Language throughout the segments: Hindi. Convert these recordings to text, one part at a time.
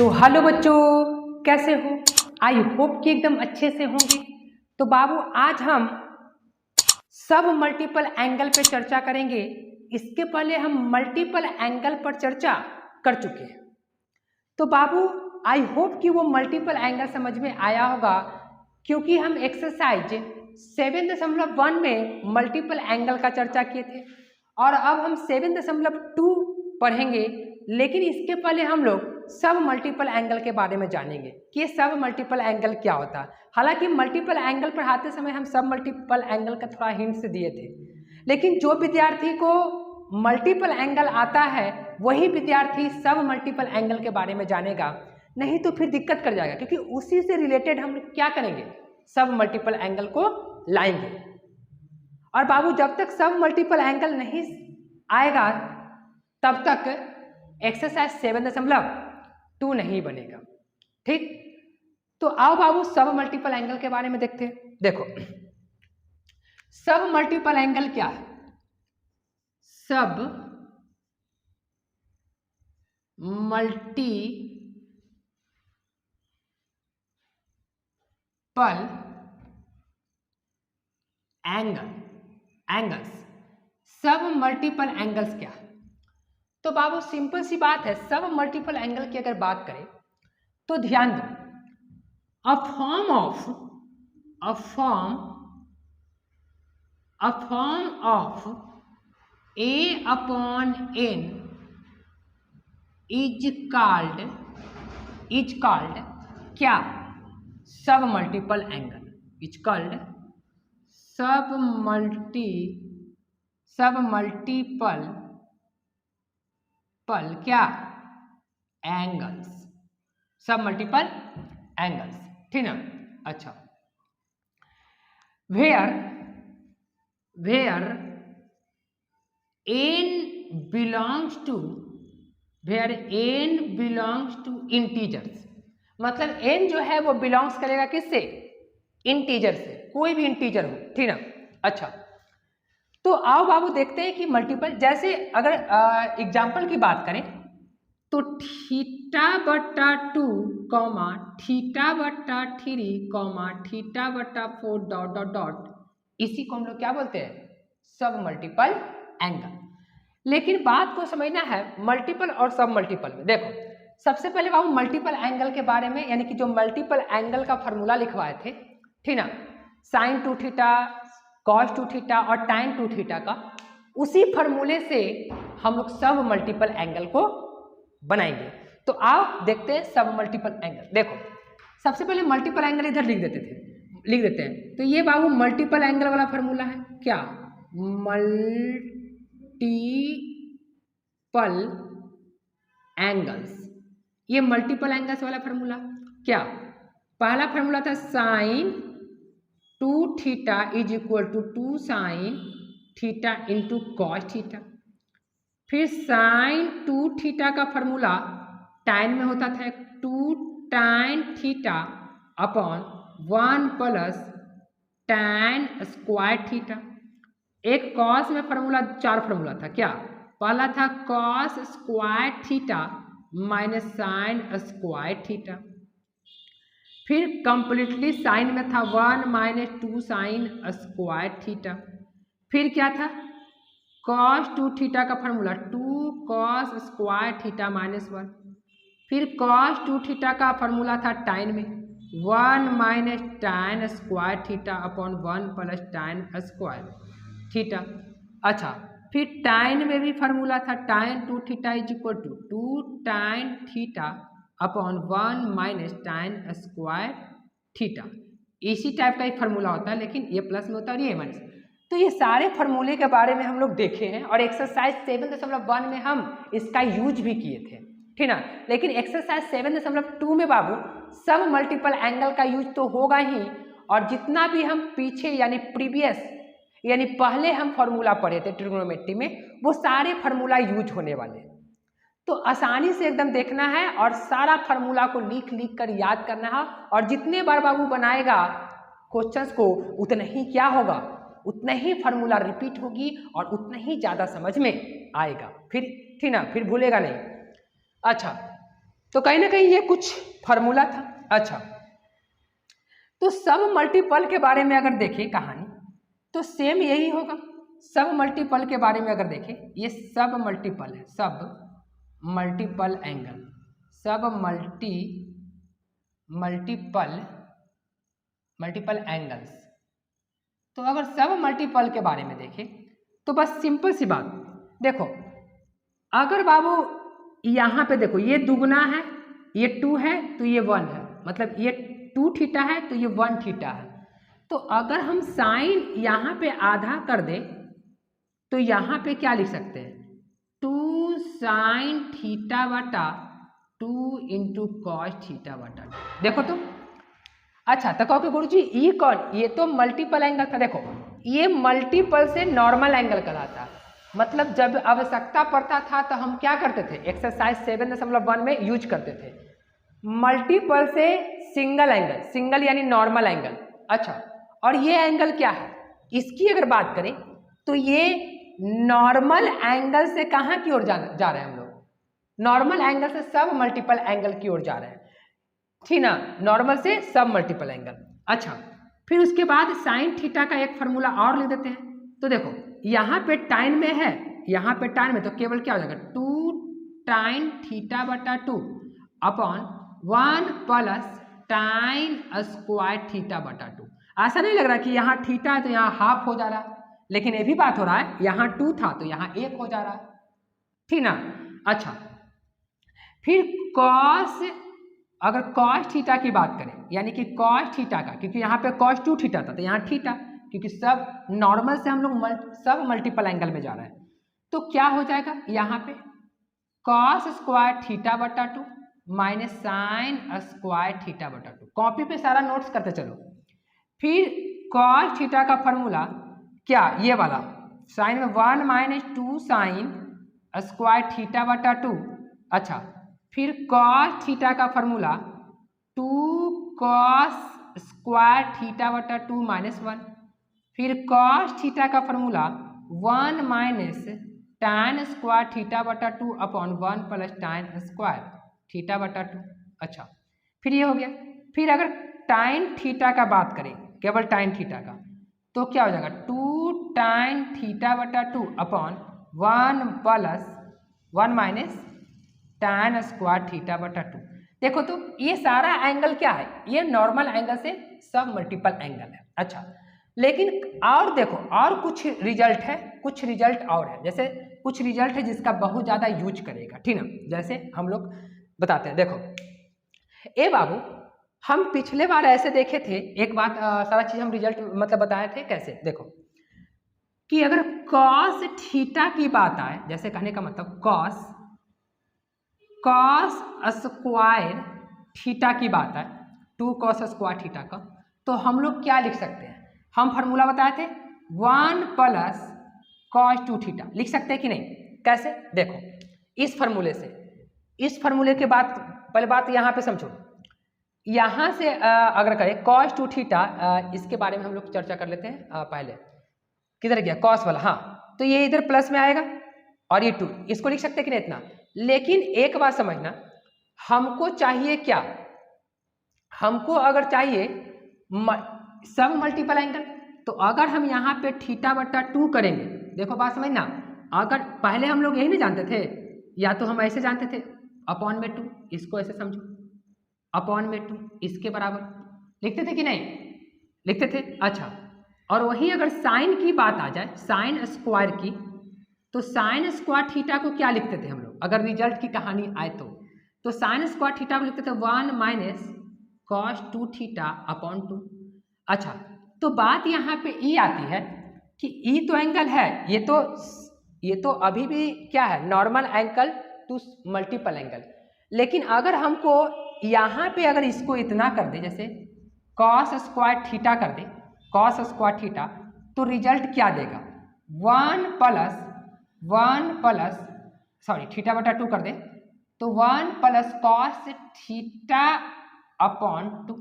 तो हेलो बच्चों, कैसे हो? आई होप कि एकदम अच्छे से होंगे। तो बाबू आज हम सब मल्टीपल एंगल पे चर्चा करेंगे। इसके पहले हम मल्टीपल एंगल पर चर्चा कर चुके हैं। तो बाबू आई होप कि वो मल्टीपल एंगल समझ में आया होगा, क्योंकि हम एक्सरसाइज 7.1 में मल्टीपल एंगल का चर्चा किए थे और अब हम 7.2 पढ़ेंगे। लेकिन इसके पहले हम लोग सब मल्टीपल एंगल के बारे में जानेंगे कि सब मल्टीपल एंगल क्या होता है। हालांकि मल्टीपल एंगल पढ़ाते समय हम सब मल्टीपल एंगल का थोड़ा हिंट्स दिए थे, लेकिन जो विद्यार्थी को मल्टीपल एंगल आता है वही विद्यार्थी सब मल्टीपल एंगल के बारे में जानेगा, नहीं तो फिर दिक्कत कर जाएगा, क्योंकि उसी से रिलेटेड हम क्या करेंगे, सब मल्टीपल एंगल को लाएंगे। और बाबू जब तक सब मल्टीपल एंगल नहीं आएगा तब तक एक्सरसाइज 7.2 नहीं बनेगा। ठीक, तो आओ बाबू सब मल्टीपल एंगल के बारे में देखते हैं। देखो सब मल्टीपल एंगल क्या है? सब multiple angles submultiple angles क्या है? तो बाबू सिंपल सी बात है, सब मल्टीपल एंगल की अगर बात करें तो ध्यान दो, a form of a upon n is called क्या? Submultiple angle is called submultiple क्या? Angles, submultiple angles. ठीक ना? अच्छा, where n belongs to integers, मतलब n जो है वो बिलोंग्स करेगा किससे? इंटीजर से, कोई भी इंटीजर हो। ठीक ना? अच्छा, तो आओ बाबू देखते हैं कि मल्टीपल, जैसे अगर एग्जाम्पल की बात करें तो θ/2, θ/3, θ/4 ... इसी को हम लोग क्या बोलते हैं? सब मल्टीपल एंगल। लेकिन बात को समझना है मल्टीपल और सब मल्टीपल में। देखो सबसे पहले बाबू मल्टीपल एंगल के बारे में, यानी कि जो मल्टीपल एंगल का फॉर्मूला लिखवाए थे, ठीक ना, sin 2θ, cos 2θ और tan 2θ का, उसी फॉर्मूले से हम लोग सब मल्टीपल एंगल को बनाएंगे। तो आओ देखते हैं सब मल्टीपल एंगल। देखो सबसे पहले मल्टीपल एंगल इधर लिख देते हैं। तो ये बाबू मल्टीपल एंगल वाला फॉर्मूला है क्या? मल्टीपल एंगल्स, ये मल्टीपल एंगल्स वाला फॉर्मूला क्या? पहला फॉर्मूला था sin 2θ = 2 sin θ इंटू cos θ। फिर sin 2θ का फॉर्मूला tan में होता था 2 tan θ upon 1 plus tan square θ। एक cos में फॉर्मूला, 4 फॉर्मूला था क्या? पहला था cos square θ minus sine square θ। फिर कंप्लीटली साइन में था 1 - 2 साइन स्क्वायर θ। फिर क्या था? cos 2θ का फॉर्मूला 2 cos स्क्वायर θ माइनस 1। फिर cos 2θ का फॉर्मूला था tan में 1 - tan square θ upon 1 plus tan square θ। अच्छा, फिर tan में भी फॉर्मूला था tan 2θ = 2 tan θ upon 1 minus tan square θ। इसी टाइप का एक फॉर्मूला होता है, लेकिन ये प्लस में होता है और ये माइनस। तो ये सारे फॉर्मूले के बारे में हम लोग देखे हैं और एक्सरसाइज 7.1 में हम इसका यूज भी किए थे, ठीक ना। लेकिन एक्सरसाइज 7.2 में बाबू सब मल्टीपल एंगल का यूज तो होगा ही, और जितना भी हम पीछे यानी प्रीवियस यानी पहले हम फॉर्मूला पढ़े थे ट्रिग्नोमेट्री में, वो सारे फार्मूला यूज होने वाले हैं। तो आसानी से एकदम देखना है और सारा फार्मूला को लिख कर याद करना है, और जितने बार बाबू बनाएगा क्वेश्चंस को उतना ही क्या होगा, उतना ही फार्मूला रिपीट होगी और उतना ही ज़्यादा समझ में आएगा। फिर ठीक ना, फिर भूलेगा नहीं। अच्छा, तो कहीं ना कहीं ये कुछ फार्मूला था। अच्छा, तो सब मल्टीपल के बारे में अगर देखें कहानी तो सेम यही होगा। सब मल्टीपल के बारे में अगर देखें, ये सब मल्टीपल है, सब मल्टीपल एंगल, सब मल्टीपल एंगल्स। तो अगर सब मल्टीपल के बारे में देखें तो बस सिंपल सी बात देखो, अगर बाबू यहाँ पे देखो ये दुगना है, ये 2 है तो ये 1 है, मतलब ये 2 थीटा है तो ये 1 थीटा है। तो अगर हम साइन यहाँ पे आधा कर दे तो यहाँ पे क्या लिख सकते हैं, 2 साइन थीटा बटा 2 इंटू कॉस थीटा बटा 2। देखो तो अच्छा, तो कहोगे गुरुजी ये कौन, ये तो मल्टीपल एंगल था। देखो ये मल्टीपल से नॉर्मल एंगल कहलाता है, मतलब जब आवश्यकता पड़ता था तो हम क्या करते थे, एक्सरसाइज 7.1 में यूज करते थे मल्टीपल से सिंगल एंगल, सिंगल यानी नॉर्मल एंगल। अच्छा, और ये एंगल क्या है, इसकी अगर बात करें तो ये नॉर्मल एंगल से कहाँ की ओर जा रहे हैं हम लोग, नॉर्मल एंगल से सब मल्टीपल एंगल की ओर जा रहे हैं, ठीक ना, नॉर्मल से सब मल्टीपल एंगल। अच्छा, फिर उसके बाद साइन थीटा का एक फार्मूला और लिख देते हैं। तो देखो यहाँ पे टाइन में है, यहाँ पे टाइन में तो केवल क्या हो जाएगा, 2 टाइन थीटा बटा 2 अपॉन 1 प्लस टाइन स्क्वायर थीटा बटा 2। ऐसा नहीं लग रहा कि यहाँ थीटा है तो यहाँ हाफ हो जा रहा है, लेकिन ये भी बात हो रहा है यहाँ 2 था तो यहाँ 1 हो जा रहा है, ठीक ना। अच्छा, फिर कॉस, अगर कॉस थीटा की बात करें यानी कि कॉस थीटा का, क्योंकि यहाँ पे कॉस 2 थीटा था तो यहाँ थीटा, क्योंकि सब नॉर्मल से हम लोग सब मल्टीपल एंगल में जा रहे हैं, तो क्या हो जाएगा यहाँ पे कॉस स्क्वायर थीटा बटा 2 माइनस साइन स्क्वायर थीटा बटा 2। कॉपी पे सारा नोट्स करते चलो। फिर कॉस थीटा का फॉर्मूला क्या, ये वाला साइन में 1 माइनस 2 साइन स्क्वायर थीटा बटा 2। अच्छा, फिर कॉस थीटा का फॉर्मूला 2 कॉस स्क्वायर थीटा बटा 2 माइनस 1। फिर कॉस थीटा का formula 1 minus tan square theta बटा 2 upon 1 plus tan square theta बटा 2। अच्छा, फिर ये हो गया। फिर अगर tan थीटा का बात करें, केवल tan थीटा का, तो क्या हो जाएगा 2 tan थीटा बटा 2 upon 1 plus 1 minus tan square theta बटा 2। देखो तो ये सारा एंगल क्या है, ये नॉर्मल एंगल से सब मल्टीपल एंगल है। अच्छा, लेकिन और देखो और कुछ रिजल्ट है, कुछ रिजल्ट और है, जैसे कुछ रिजल्ट है जिसका बहुत ज़्यादा यूज करेगा, ठीक ना, जैसे हम लोग बताते हैं। देखो ए बाबू, हम पिछले बार ऐसे देखे थे एक बात, सारा चीज़ हम रिजल्ट मतलब बताए थे कैसे, देखो कि अगर कॉस थीटा की बात आए, जैसे कहने का मतलब कॉस स्क्वायर थीटा की बात है, 2 कॉस स्क्वायर थीटा का, तो हम लोग क्या लिख सकते हैं, हम फार्मूला बताए थे 1 प्लस कॉस 2 थीटा लिख सकते हैं कि नहीं, कैसे, देखो इस फार्मूले से, इस फार्मूले के बाद पहले बात यहाँ पे समझो, यहाँ से अगर करें कॉस 2 थीटा, इसके बारे में हम लोग चर्चा कर लेते हैं। पहले किधर गया कॉस वाला, हाँ, तो ये इधर प्लस में आएगा और ये 2, इसको लिख सकते हैं कि नहीं इतना। लेकिन एक बात समझना, हमको चाहिए क्या, हमको अगर चाहिए सब मल्टीपल एंगल, तो अगर हम यहाँ पे थीटा बटा 2 करेंगे, देखो बात समझना, अगर पहले हम लोग यही नहीं जानते थे, या तो हम ऐसे जानते थे अपॉन में 2, इसको ऐसे समझो अपॉन में 2 इसके बराबर लिखते थे कि नहीं, लिखते थे। अच्छा, और वही अगर साइन की बात आ जाए, साइन स्क्वायर की, तो साइन स्क्वायर थीटा को क्या लिखते थे हम लोग, अगर रिजल्ट की कहानी आए तो साइन स्क्वायर थीटा को लिखते थे 1 माइनस कॉस 2 थीटा अपॉन 2। अच्छा, तो बात यहाँ पे ई आती है कि ई तो एंगल है, ये तो अभी भी क्या है, normal angle to multiple angle, लेकिन अगर हमको यहाँ पे अगर इसको इतना कर दे, जैसे कॉस स्क्वायर थीटा कर दे, कॉस स्क्वायर थीटा, तो रिजल्ट क्या देगा, 1 प्लस सॉरी थीटा बटा 2 कर दे, तो 1 प्लस कॉस थीटा अपॉन 2,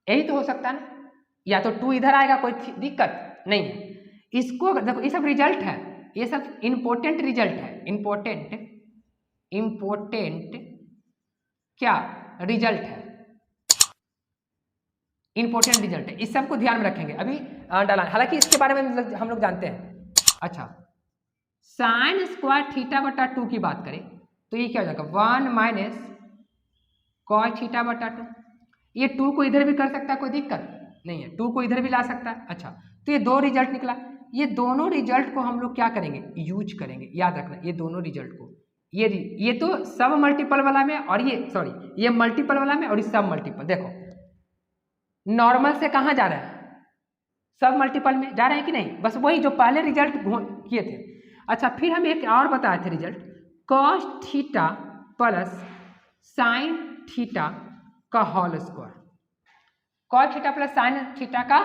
यही तो हो सकता है ना, या तो 2 इधर आएगा, कोई दिक्कत नहीं है। इसको देखो, ये सब रिजल्ट है, ये सब इंपॉर्टेंट रिजल्ट है, इंपॉर्टेंट क्या रिजल्ट है, इंपॉर्टेंट रिजल्ट है। इस सब को ध्यान में रखेंगे अभी डाला, हालांकि इसके बारे में हम लोग जानते हैं। अच्छा, साइन स्क्वायर थीटा बटा 2 की बात करें तो ये क्या हो जाएगा 1 माइनस कॉस थीटा बटा 2। ये 2 को इधर भी कर सकता है, कोई दिक्कत नहीं है, 2 को इधर भी ला सकता है। अच्छा, तो ये 2 रिजल्ट निकला, ये दोनों रिजल्ट को हम लोग क्या करेंगे, यूज करेंगे। याद रखना ये दोनों रिजल्ट को, ये तो सब मल्टीपल वाला में और ये सॉरी ये मल्टीपल वाला में और ये सब मल्टीपल। देखो नॉर्मल से कहाँ जा रहा है, सब मल्टीपल में जा रहे हैं कि नहीं, बस वही जो पहले रिजल्ट किए थे। अच्छा, फिर हम एक और बताए थे result, cos theta plus sine theta का whole square, cos theta plus sine theta का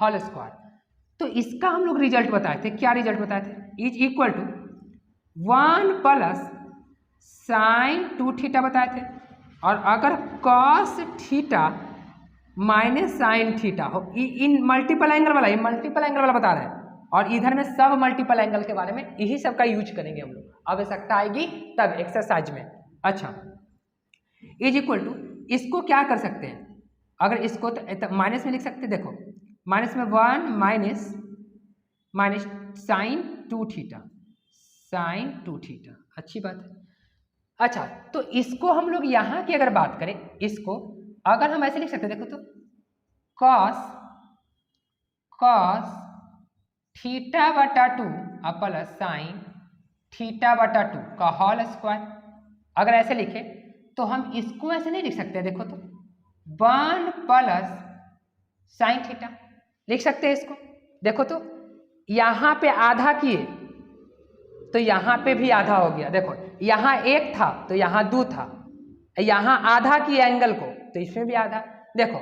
होल स्क्वायर। तो इसका हम लोग रिजल्ट बताए थे, क्या रिजल्ट बताए थे, is equal to 1 plus sine 2 theta बताए थे। और अगर cos theta minus sine theta हो, इन मल्टीपल एंगल वाला, ये मल्टीपल एंगल वाला बता रहे हैं, और इधर में सब मल्टीपल एंगल के बारे में यही सब का यूज करेंगे हम लोग, आवश्यकता आएगी तब एक्सरसाइज में। अच्छा, इज इक्वल टू, इसको क्या कर सकते हैं, अगर इसको तो माइनस में लिख सकते हैं। देखो माइनस में 1 minus sine 2 theta, sine 2 theta, अच्छी बात है। अच्छा, तो इसको हम लोग यहाँ की अगर बात करें, इसको अगर हम ऐसे लिख सकते हैं, देखो तो कॉस थीटा बटा 2 प्लस साइन थीटा बटा 2 का होल स्क्वायर। अगर ऐसे लिखे तो हम इसको ऐसे नहीं लिख सकते, देखो तो 1 प्लस साइन थीटा लिख सकते हैं इसको। देखो तो यहाँ पे आधा किए तो यहाँ पे भी आधा हो गया, देखो यहाँ 1 था तो यहाँ 2 था, यहाँ आधा किए एंगल को तो इसमें भी आधा। देखो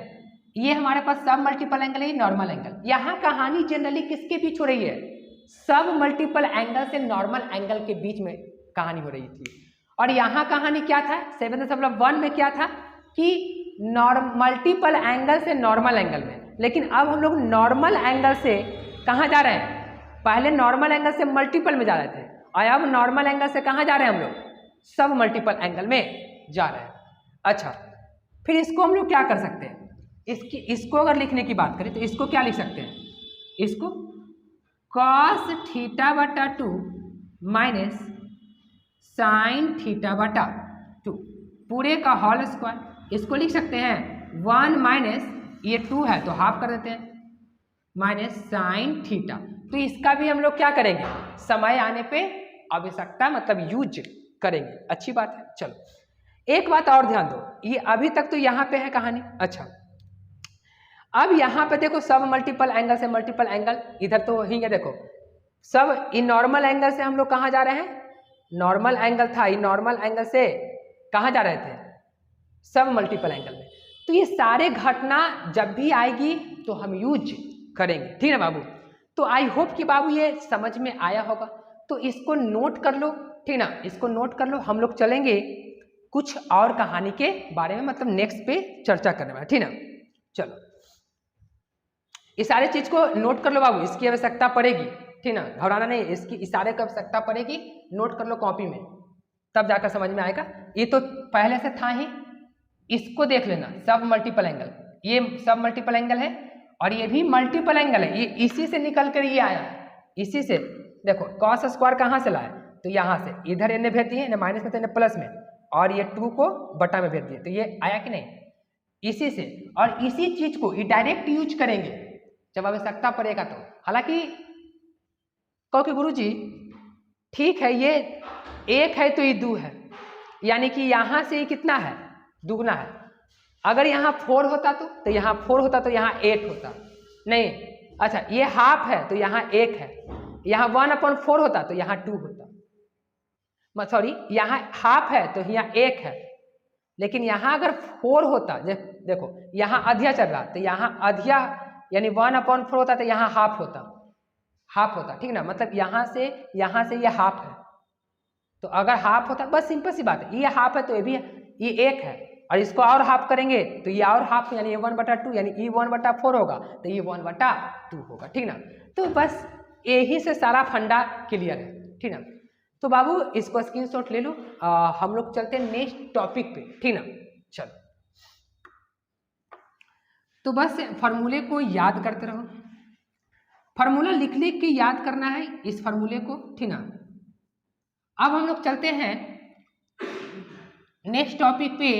ये हमारे पास सब मल्टीपल एंगल है, नॉर्मल एंगल। यहाँ कहानी जनरली किसके बीच हो रही है, सब मल्टीपल एंगल से नॉर्मल एंगल के बीच में कहानी हो रही थी। और यहाँ कहानी क्या था 7.1 में क्या था कि मल्टीपल एंगल से नॉर्मल एंगल में, लेकिन अब हम लोग नॉर्मल एंगल से कहाँ जा रहे हैं, पहले नॉर्मल एंगल से मल्टीपल में जा रहे थे और अब नॉर्मल एंगल से कहाँ जा रहे हैं हम लोग, सब मल्टीपल एंगल में जा रहे हैं। अच्छा, फिर इसको हम लोग क्या कर सकते हैं, इसको अगर लिखने की बात करें तो इसको क्या लिख सकते हैं, इसको कॉस थीटा बटा 2 माइनस साइन थीटा बटा 2 पूरे का होल स्क्वायर। इसको लिख सकते हैं 1 माइनस ये 2 है तो हाफ कर देते हैं माइनस साइन थीटा। तो इसका भी हम लोग क्या करेंगे, समय आने पे आवश्यकता मतलब यूज करेंगे। अच्छी बात है। चलो एक बात और ध्यान दो, ये अभी तक तो यहाँ पे है कहानी। अच्छा, अब यहाँ पे देखो सब मल्टीपल एंगल से मल्टीपल एंगल, इधर तो ही है, देखो सब इन नॉर्मल एंगल से हम लोग कहाँ जा रहे हैं, नॉर्मल एंगल था, इन नॉर्मल एंगल से कहाँ जा रहे थे, सब मल्टीपल एंगल में। तो ये सारे घटना जब भी आएगी तो हम यूज करेंगे, ठीक है बाबू। तो आई होप कि बाबू ये समझ में आया होगा, तो इसको नोट कर लो, ठीक ना, इसको नोट कर लो। हम लोग चलेंगे कुछ और कहानी के बारे में, मतलब नेक्स्ट पे चर्चा करने वाला, ठीक ना। चलो इस सारे चीज को नोट कर लो बाबू, इसकी आवश्यकता पड़ेगी, ठीक ना, घबराना नहीं, इसकी इशारे की आवश्यकता पड़ेगी, नोट कर लो कॉपी में, तब जाकर समझ में आएगा। ये तो पहले से था ही, इसको देख लेना, सब मल्टीपल एंगल, ये सब मल्टीपल एंगल है और ये भी मल्टीपल एंगल है, ये इसी से निकल कर ये आया, इसी से। देखो कॉस स्क्वायर कहाँ से लाया, तो यहाँ से, इधर इन्हें भेज दिए, माइनस में तो इन्हें प्लस में, और ये 2 को बटा में भेज दिए, तो ये आया कि नहीं, इसी से। और इसी चीज को ये डायरेक्ट यूज करेंगे जब आवश्यकता पड़ेगा तो। हालांकि कहो कि गुरुजी ठीक है, ये 1 है तो ये 2 है, यानी कि यहाँ से ये कितना है, दुगना है। अगर यहाँ 4 होता तो यहाँ 4 होता तो यहाँ 8 होता, नहीं। अच्छा, ये हाफ है तो यहाँ 1 है, यहाँ 1/4 होता तो यहाँ 2 होता, सॉरी यहाँ हाफ है तो यहाँ 1 है, लेकिन यहाँ अगर 4 होता, देखो यहाँ अधिया चल रहा तो यहाँ अधिया यानी 1/4 होता तो यहाँ हाफ होता, ठीक ना, मतलब यहाँ से ये हाफ है, तो अगर हाफ होता, बस सिंपल सी बात है, ये हाफ है तो ये भी ये 1 है, और इसको और हाफ करेंगे तो ये और हाफ, यानी ये 1/2, यानी ये 1/4 होगा तो ये 1/2 होगा, ठीक ना। तो बस यही से सारा फंडा क्लियर है, ठीक ना। तो बाबू इसको स्क्रीनशॉट ले लो, हम लोग चलते हैं नेक्स्ट टॉपिक पे, ठीक ना। चलो, तो बस फार्मूले को याद करते रहो। फार्मूला लिख लिख के याद करना है इस फार्मूले को, ठीक ना। अब हम लोग चलते हैं नेक्स्ट टॉपिक पे।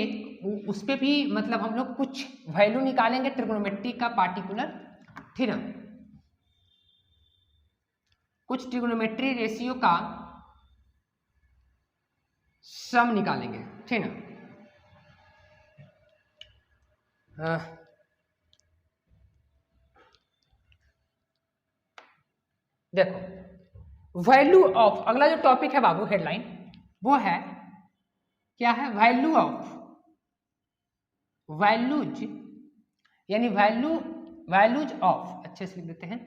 उस पे भी मतलब हम लोग कुछ वैल्यू निकालेंगे ट्रिग्नोमेट्री का पार्टिकुलर, ठीक ना। कुछ ट्रिग्नोमेट्री रेशियो का सम निकालेंगे, ठीक ना। देखो, वैल्यू ऑफ, अगला जो टॉपिक है बाबू हेडलाइन वो है क्या है, वैल्यू ऑफ, वैल्यूज यानी वैल्यूज ऑफ, अच्छे से लिख देते हैं,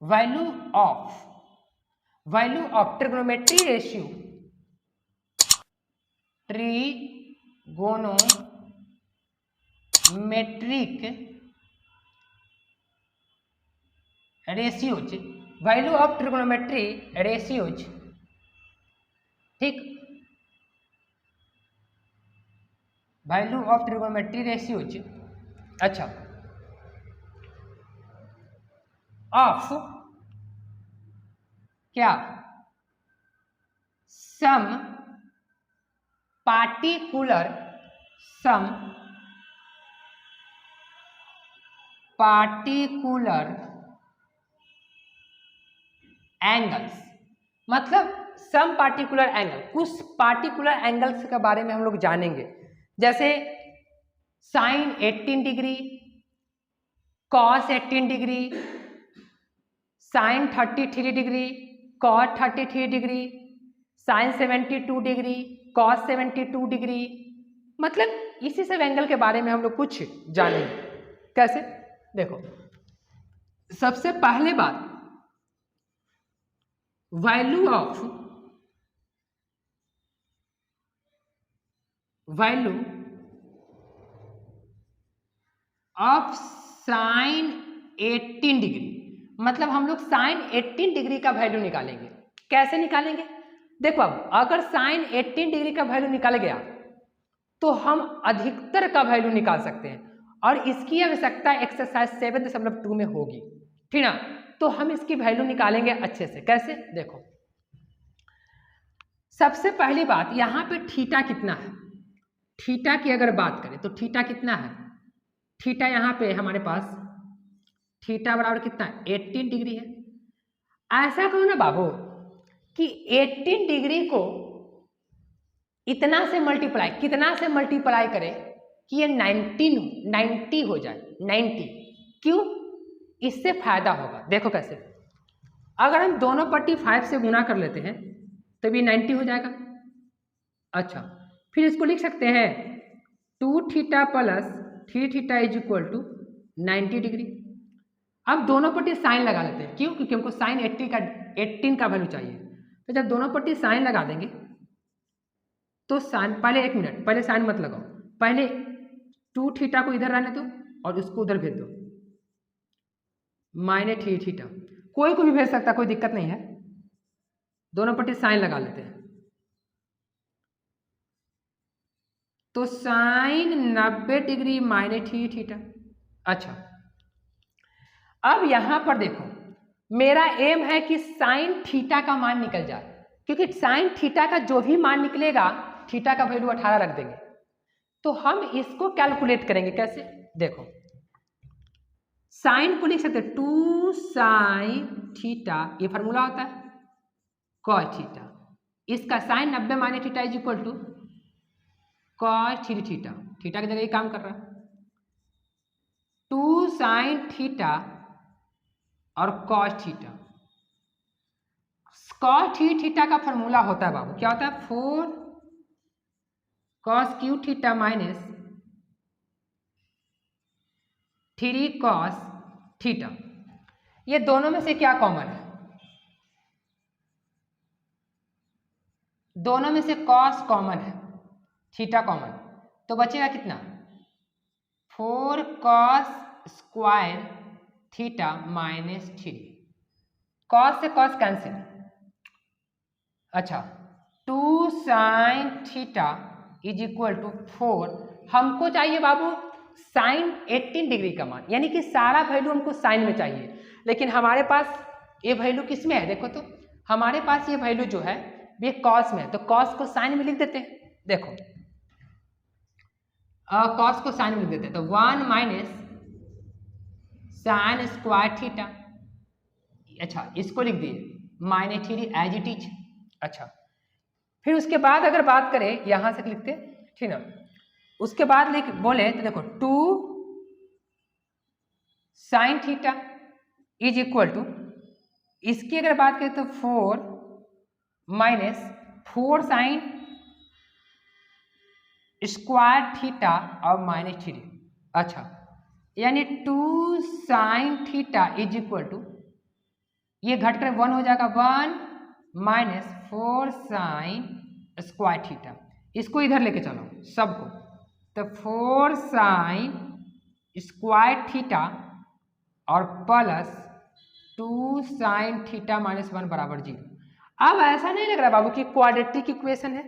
value of trigonometry ratio, trigonometric ratios, value of trigonometry ratios, ठीक, वैल्यू ऑफ ट्रिगोनोमेट्री रेशियोज, अच्छा, ऑफ क्या, सम पार्टिकुलर एंगल्स, मतलब सम पार्टिकुलर एंगल, कुछ पार्टिकुलर एंगल्स के बारे में हम लोग जानेंगे, जैसे sine 18 degree, cos 18 degree, sine 33 degree, cos 33 degree, sine 72 degree, cos 72 degree, मतलब इसी सब एंगल के बारे में हम लोग कुछ जानेंगे। कैसे, देखो, सबसे पहले बात, वैल्यू ऑफ साइन 18 डिग्री, मतलब हम लोग साइन 18 डिग्री का वैल्यू निकालेंगे। कैसे निकालेंगे, देखो, अब अगर साइन 18 डिग्री का वैल्यू निकल गया तो हम अधिकतर का वैल्यू निकाल सकते हैं, और इसकी आवश्यकता एक्सरसाइज 7.2 में होगी, ठीक ना। तो हम इसकी वैल्यू निकालेंगे अच्छे से। कैसे, देखो, सबसे पहली बात, यहां पे थीटा कितना है, थीटा की अगर बात करें तो थीटा कितना है, थीटा यहाँ पे हमारे पास थीटा बराबर कितना है, 18 डिग्री है। ऐसा करो ना बाबू कि 18 डिग्री को इतना से मल्टीप्लाई, कितना से मल्टीप्लाई करें कि ये 90 हो जाए, 90। क्यों, इससे फायदा होगा। देखो कैसे, अगर हम दोनों पट्टी 5 से गुना कर लेते हैं तो भी 90 हो जाएगा। अच्छा, फिर इसको लिख सकते हैं 2 theta plus 3 theta is equal to 90 degree. अब दोनों पट्टी साइन लगा लेते हैं, क्यों, क्योंकि हमको साइन 18 का वैल्यू चाहिए। तो जब दोनों पट्टी साइन लगा देंगे तो साइन, पहले 1 मिनट, पहले साइन मत लगाओ, पहले 2 थीटा को इधर रहने दो और उसको उधर भेज दो, -3 थीटा, कोई को भी भेज सकता, कोई दिक्कत नहीं है। दोनों पट्टी साइन लगा लेते हैं, तो साइन 90 डिग्री -3 थीटा। अच्छा, अब यहां पर देखो, मेरा एम है कि साइन थीटा का मान निकल जाए, क्योंकि साइन थीटा का जो भी मान निकलेगा थीटा का वैल्यू 18 रख देंगे। तो हम इसको कैलकुलेट करेंगे कैसे, देखो, साइन को लिख सकते हैं 2 साइन थीटा, ये फार्मूला होता है कॉस थीटा, इसका sine 90 - theta is equal to cos 3 theta, theta की जगह ये काम कर रहा है, 2 साइन थीटा और कॉस थीटा। कॉस 3 थीटा का फॉर्मूला होता है बाबू, क्या होता है, 4 cos cube theta minus 3 cos theta. ये दोनों में से क्या कॉमन है, दोनों में से कॉस कॉमन है, थीटा कॉमन, तो बचेगा कितना, 4 कॉस स्क्वायर थीटा -3, कॉस से कॉस कैंसिल। अच्छा, 2 sine theta is equal to 4। हमको चाहिए बाबू साइन 18 डिग्री का मान, यानी कि सारा वैल्यू हमको साइन में चाहिए, लेकिन हमारे पास ये वैल्यू किस में है? देखो तो हमारे पास ये वैल्यू जो है ये कॉस में है, तो कॉस को साइन में लिख देते हैं। देखो कॉस को साइन में लिख देते हैं, तो 1 माइनस साइन स्क्वायर थीटा, अच्छा इसको लिख दिए -3 एज इट इज। अच्छा फिर उसके बाद अगर बात करें यहां से लिखते, ठीक ना, उसके बाद लिख बोले तो देखो 2 sine theta is equal to, इसकी अगर बात करें तो 4 माइनस 4 साइन स्क्वायर थीटा और -3। अच्छा यानी 2 sine theta is equal to, ये घटकर 1 हो जाएगा, 1 माइनस 4 साइन स्क्वायर थीटा, इसको इधर लेके चलो सबको, तो 4 साइन स्क्वायर थीटा और प्लस 2 साइन थीटा माइनस 1 बराबर 0। अब ऐसा नहीं लग रहा बाबू कि क्वाड्रेटिक इक्वेशन है।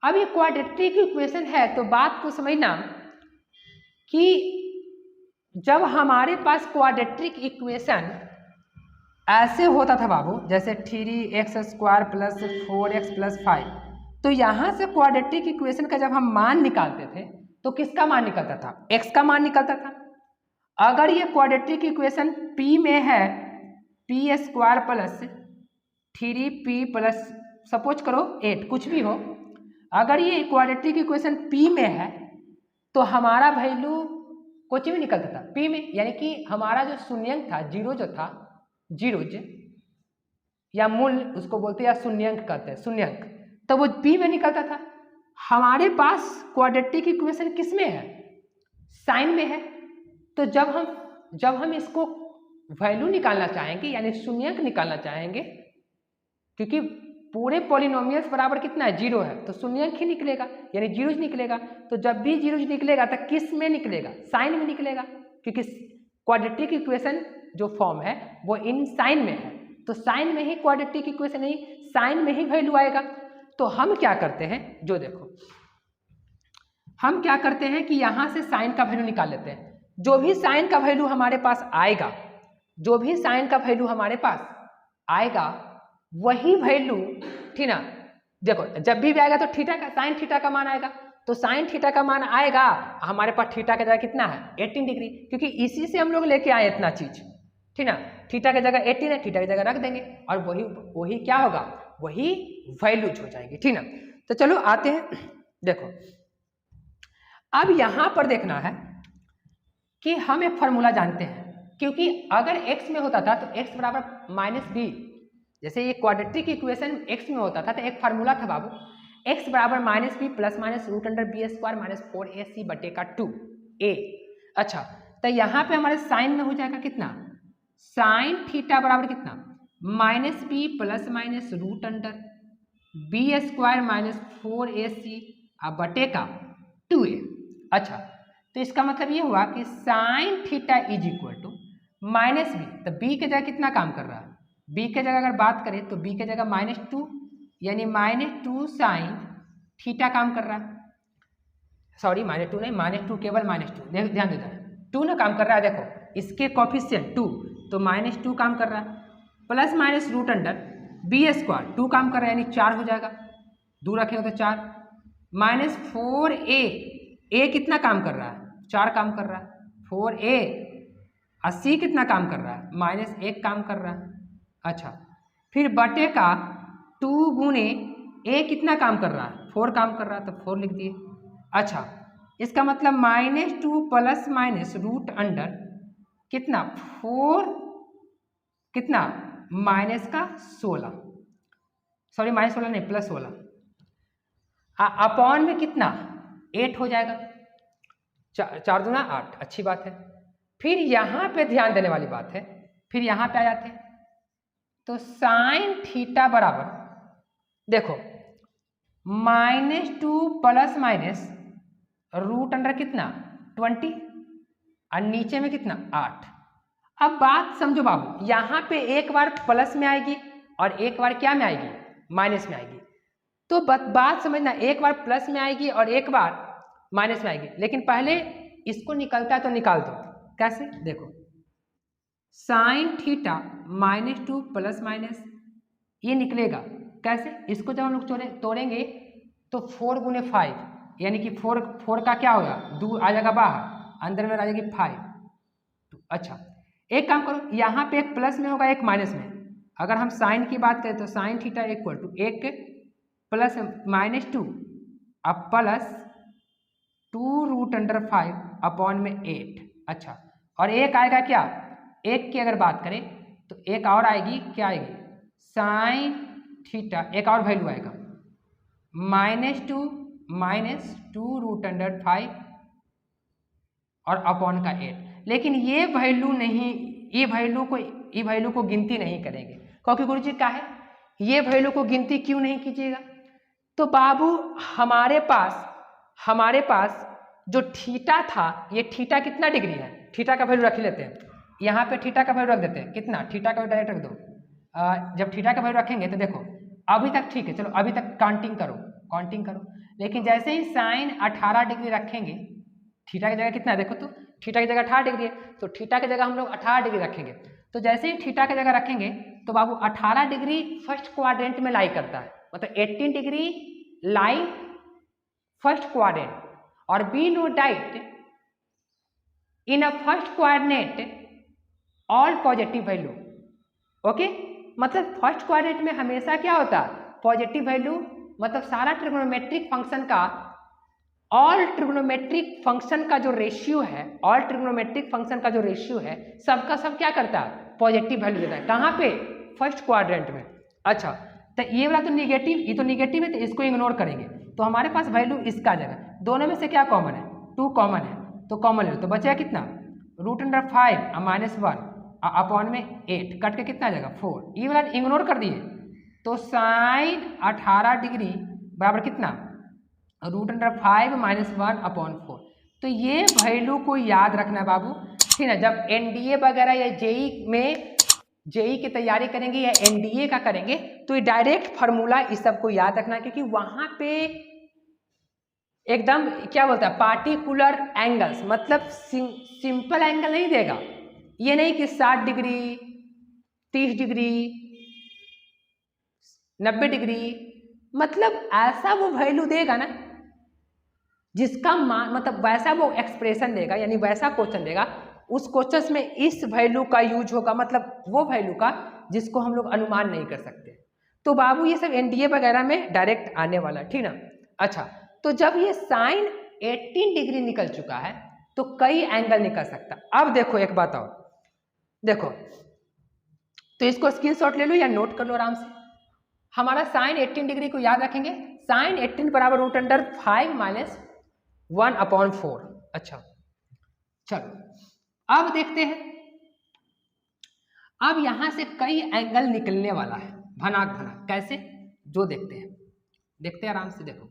अब ये क्वाड्रेटिक इक्वेशन है तो बात को समझना कि जब हमारे पास क्वाड्रेटिक इक्वेशन ऐसे होता था बाबू, जैसे 3x² प्लस 4x प्लस 5, तो यहाँ से क्वाड्रेटिक इक्वेशन का जब हम मान निकालते थे तो किसका मान निकलता था? x का मान निकलता था। अगर ये क्वाड्रेटिक इक्वेशन p में है, p² plus 3p plus suppose करो 8, कुछ भी हो, अगर ये क्वाड्रेटिक इक्वेशन p में है तो हमारा वैल्यू कुछ भी निकलता था p में, यानी कि हमारा जो शून्यंक था, जीरो जो था, जीरोज या मूल उसको बोलते हैं या शून्यंक कहते हैं, शून्यंक, तो वो p में निकलता था। हमारे पास क्वाड्रेटिक इक्वेशन किस में है? साइन में है। तो जब हम इसको वैल्यू निकालना चाहेंगे यानी शून्यंक निकालना चाहेंगे, क्योंकि पूरे पॉलिनोमियल्स बराबर कितना है? 0 है, तो शून्यंक ही निकलेगा यानी जीरोज निकलेगा। तो जब भी जीरोज निकलेगा तो किस में निकलेगा? साइन में निकलेगा, क्योंकि क्वाड्रेटिक इक्वेशन जो फॉर्म है वो इन साइन में है, तो साइन में ही क्वाड्रेटिक इक्वेशन ही साइन में ही वैल्यू आएगा। तो हम क्या करते हैं, जो देखो हम क्या करते हैं कि यहाँ से साइन का वैल्यू निकाल लेते हैं। जो भी साइन का वैल्यू हमारे पास आएगा, जो भी साइन का वैल्यू हमारे पास आएगा वही वैल्यू, ठीक ना, देखो जब भी आएगा तो थीटा का, साइन थीटा का मान आएगा, तो साइन थीटा का मान आएगा, हमारे पास थीटा की जगह कितना है? 18 डिग्री, क्योंकि इसी से हम लोग लेके आए इतना चीज, ठीक ना। थीटा की जगह 18 है, थीटा की जगह रख देंगे और वही क्या होगा? वही वैल्यूज हो जाएगी, ठीक ना। तो चलो आते हैं, देखो अब यहां पर देखना है कि हम एक फॉर्मूला जानते हैं, क्योंकि अगर x में होता था तो x बराबर -b, जैसे ये क्वाड्रेटिक इक्वेशन x में होता था तो एक फार्मूला था बाबू, x बराबर -b plus minus √b² minus 4ac बटे का 2a। अच्छा तो यहाँ पे हमारे साइन में हो जाएगा कितना? साइन थीटा बराबर कितना? -b plus minus √b² minus 4ac बटे का 2a। अच्छा तो इसका मतलब ये हुआ कि sine theta is equal to -b, तो b के जगह कितना काम कर रहा है? b के जगह अगर बात करें तो b के जगह -2, यानी -2 साइन थीटा काम कर रहा है, सॉरी -2 नहीं, -2 केवल -2, ध्यान देता है 2 ना काम कर रहा है, देखो इसके कोफिशिएंट 2, तो -2 काम कर रहा है, प्लस माइनस √b² 2 काम कर रहा है यानी 4 हो जाएगा, दूर रखेंगे तो 4, -4a, a कितना काम कर रहा है? 4 काम कर रहा है, 4a, और c कितना काम कर रहा है? -1 काम कर रहा है। अच्छा फिर बटे का 2 गुणे a कितना काम कर रहा है? 4 काम कर रहा है, तो 4 लिख दिए। अच्छा इसका मतलब -2 प्लस माइनस √ कितना? 4 कितना? -16, सॉरी -16 नहीं, +16 अपॉन में कितना? 8 हो जाएगा, 4 दूना 8, अच्छी बात है। फिर यहाँ पे ध्यान देने वाली बात है, फिर यहाँ पे आ जाते हैं, तो साइन थीटा बराबर देखो -2 प्लस माइनस √ कितना? 20, और नीचे में कितना? 8। अब बात समझो बाबू, यहाँ पे एक बार प्लस में आएगी और एक बार क्या में आएगी? माइनस में आएगी। तो बात समझना, एक बार प्लस में आएगी और एक बार माइनस में आएगी, लेकिन पहले इसको निकलता है तो निकाल दो। कैसे? देखो, साइन थीटा -2 प्लस माइनस ये निकलेगा। कैसे? इसको जब हम लोग तोड़ेंगे तो 4 गुने 5 यानी कि 4 का क्या होगा, 2 आ जाएगा बाहर, अंदर में आ जाएगी 5। तो अच्छा, एक काम करो, यहाँ पे एक प्लस में होगा एक माइनस में। अगर हम साइन की बात करें तो sine theta equal to 1 plus -2 अब प्लस 2√5 अपॉन में 8। अच्छा, और एक आएगा क्या, एक की अगर बात करें तो एक और आएगी, क्या आएगी, साइन थीटा, एक और वैल्यू आएगा -2 और अपॉन का 8। लेकिन ये वैल्यू नहीं, ये वैल्यू को गिनती नहीं करेंगे, क्योंकि गुरु जी क्या है, ये वैल्यू को गिनती क्यों नहीं कीजिएगा? तो बाबू हमारे पास जो थीटा था, ये थीटा कितना डिग्री है, थीटा का वैल्यू रख लेते हैं, यहाँ पे थीटा का वैल्यू रख देते हैं, कितना, थीटा का डायरेक्ट रख दो। जब थीटा का वैल्यू रखेंगे तो देखो अभी तक ठीक है, चलो अभी तक काउंटिंग करो, लेकिन जैसे ही साइन 18 डिग्री रखेंगे, थीटा की जगह कितना है देखो, तो थीटा की जगह 18 डिग्री है, तो थीटा की जगह हम लोग 18 डिग्री रखेंगे। तो जैसे ही थीटा की जगह रखेंगे तो बाबू 18 डिग्री फर्स्ट क्वाड्रेंट में लाई करता है, मतलब 18 डिग्री लाई फर्स्ट क्वाड्रेंट, और we know that in a first quadrant all positive value. Okay, मतलब फर्स्ट क्वाड्रेंट में हमेशा क्या होता है, पॉजिटिव वैल्यू, मतलब सारा ट्रिग्नोमेट्रिक फंक्शन का, ऑल ट्रिग्नोमेट्रिक फंक्शन का जो रेशियो है, सबका सब क्या करता है, पॉजिटिव वैल्यू देता है। कहाँ पे, फर्स्ट क्वाड्रेंट में। अच्छा, तो ये वाला तो निगेटिव, ये तो निगेटिव है, तो इसको इग्नोर करेंगे, तो हमारे पास वैल्यू इसका जगह, दोनों में से क्या कॉमन है, 2 कॉमन है, तो कॉमन ले लो, तो बचेगा कितना, √5 -1 अपॉन में 8, कट के कितना आ जाएगा 4, ये वाला इग्नोर कर दिए, तो साइन 18 डिग्री बराबर कितना, √5 -1 अपॉन 4। तो ये वैल्यू को याद रखना बाबू, ठीक है। जब एनडीए वगैरह या जेई की तैयारी करेंगे या एनडीए का करेंगे तो ये डायरेक्ट फार्मूला इस सब को याद रखना, क्योंकि वहां पे एकदम क्या बोलता है, पार्टिकुलर एंगल्स, मतलब सिंपल एंगल नहीं देगा। ये नहीं कि 60 डिग्री 30 डिग्री 90 डिग्री, मतलब ऐसा वो वैल्यू देगा ना जिसका मान, मतलब वैसा वो एक्सप्रेशन देगा, यानी वैसा क्वेश्चन देगा, उस क्वेश्चन में इस वैल्यू का यूज होगा, मतलब वो वैल्यू का जिसको हम लोग अनुमान नहीं कर सकते। तो बाबू ये सब एनडीए वगैरह में डायरेक्ट आने वाला, ठीक ना। अच्छा, तो जब ये साइन 18 डिग्री निकल चुका है तो कई एंगल निकल सकता। अब देखो एक बात और देखो, तो इसको स्क्रीनशॉट ले लो या नोट कर लो आराम से। हमारा साइन 18 डिग्री को याद रखेंगे, साइन 18 बराबर √5 -1 अपॉन 4। अच्छा, चलो अब देखते हैं, अब यहां से कई एंगल निकलने वाला है, भनाक भनाक, कैसे, जो देखते हैं आराम से देखो।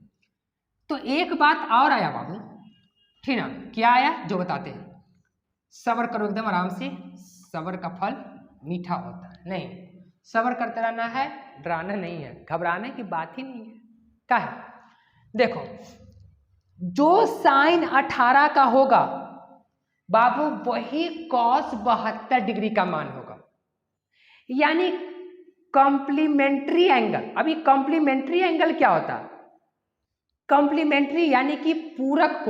तो एक बात और आया बाबू, ठीक ना, क्या आया जो बताते हैं, सब्र करो एकदम आराम से, सब्र का फल मीठा होता है, नहीं सब्र करते रहना है, डराना नहीं है, घबराने की बात ही नहीं है। क्या है, देखो जो साइन 18 का होगा बाबू वही कॉस 72 डिग्री का मान होगा, यानी कॉम्प्लीमेंट्री एंगल। अभी कॉम्प्लीमेंट्री एंगल क्या होता है, कॉम्प्लीमेंट्री यानी कि पूरक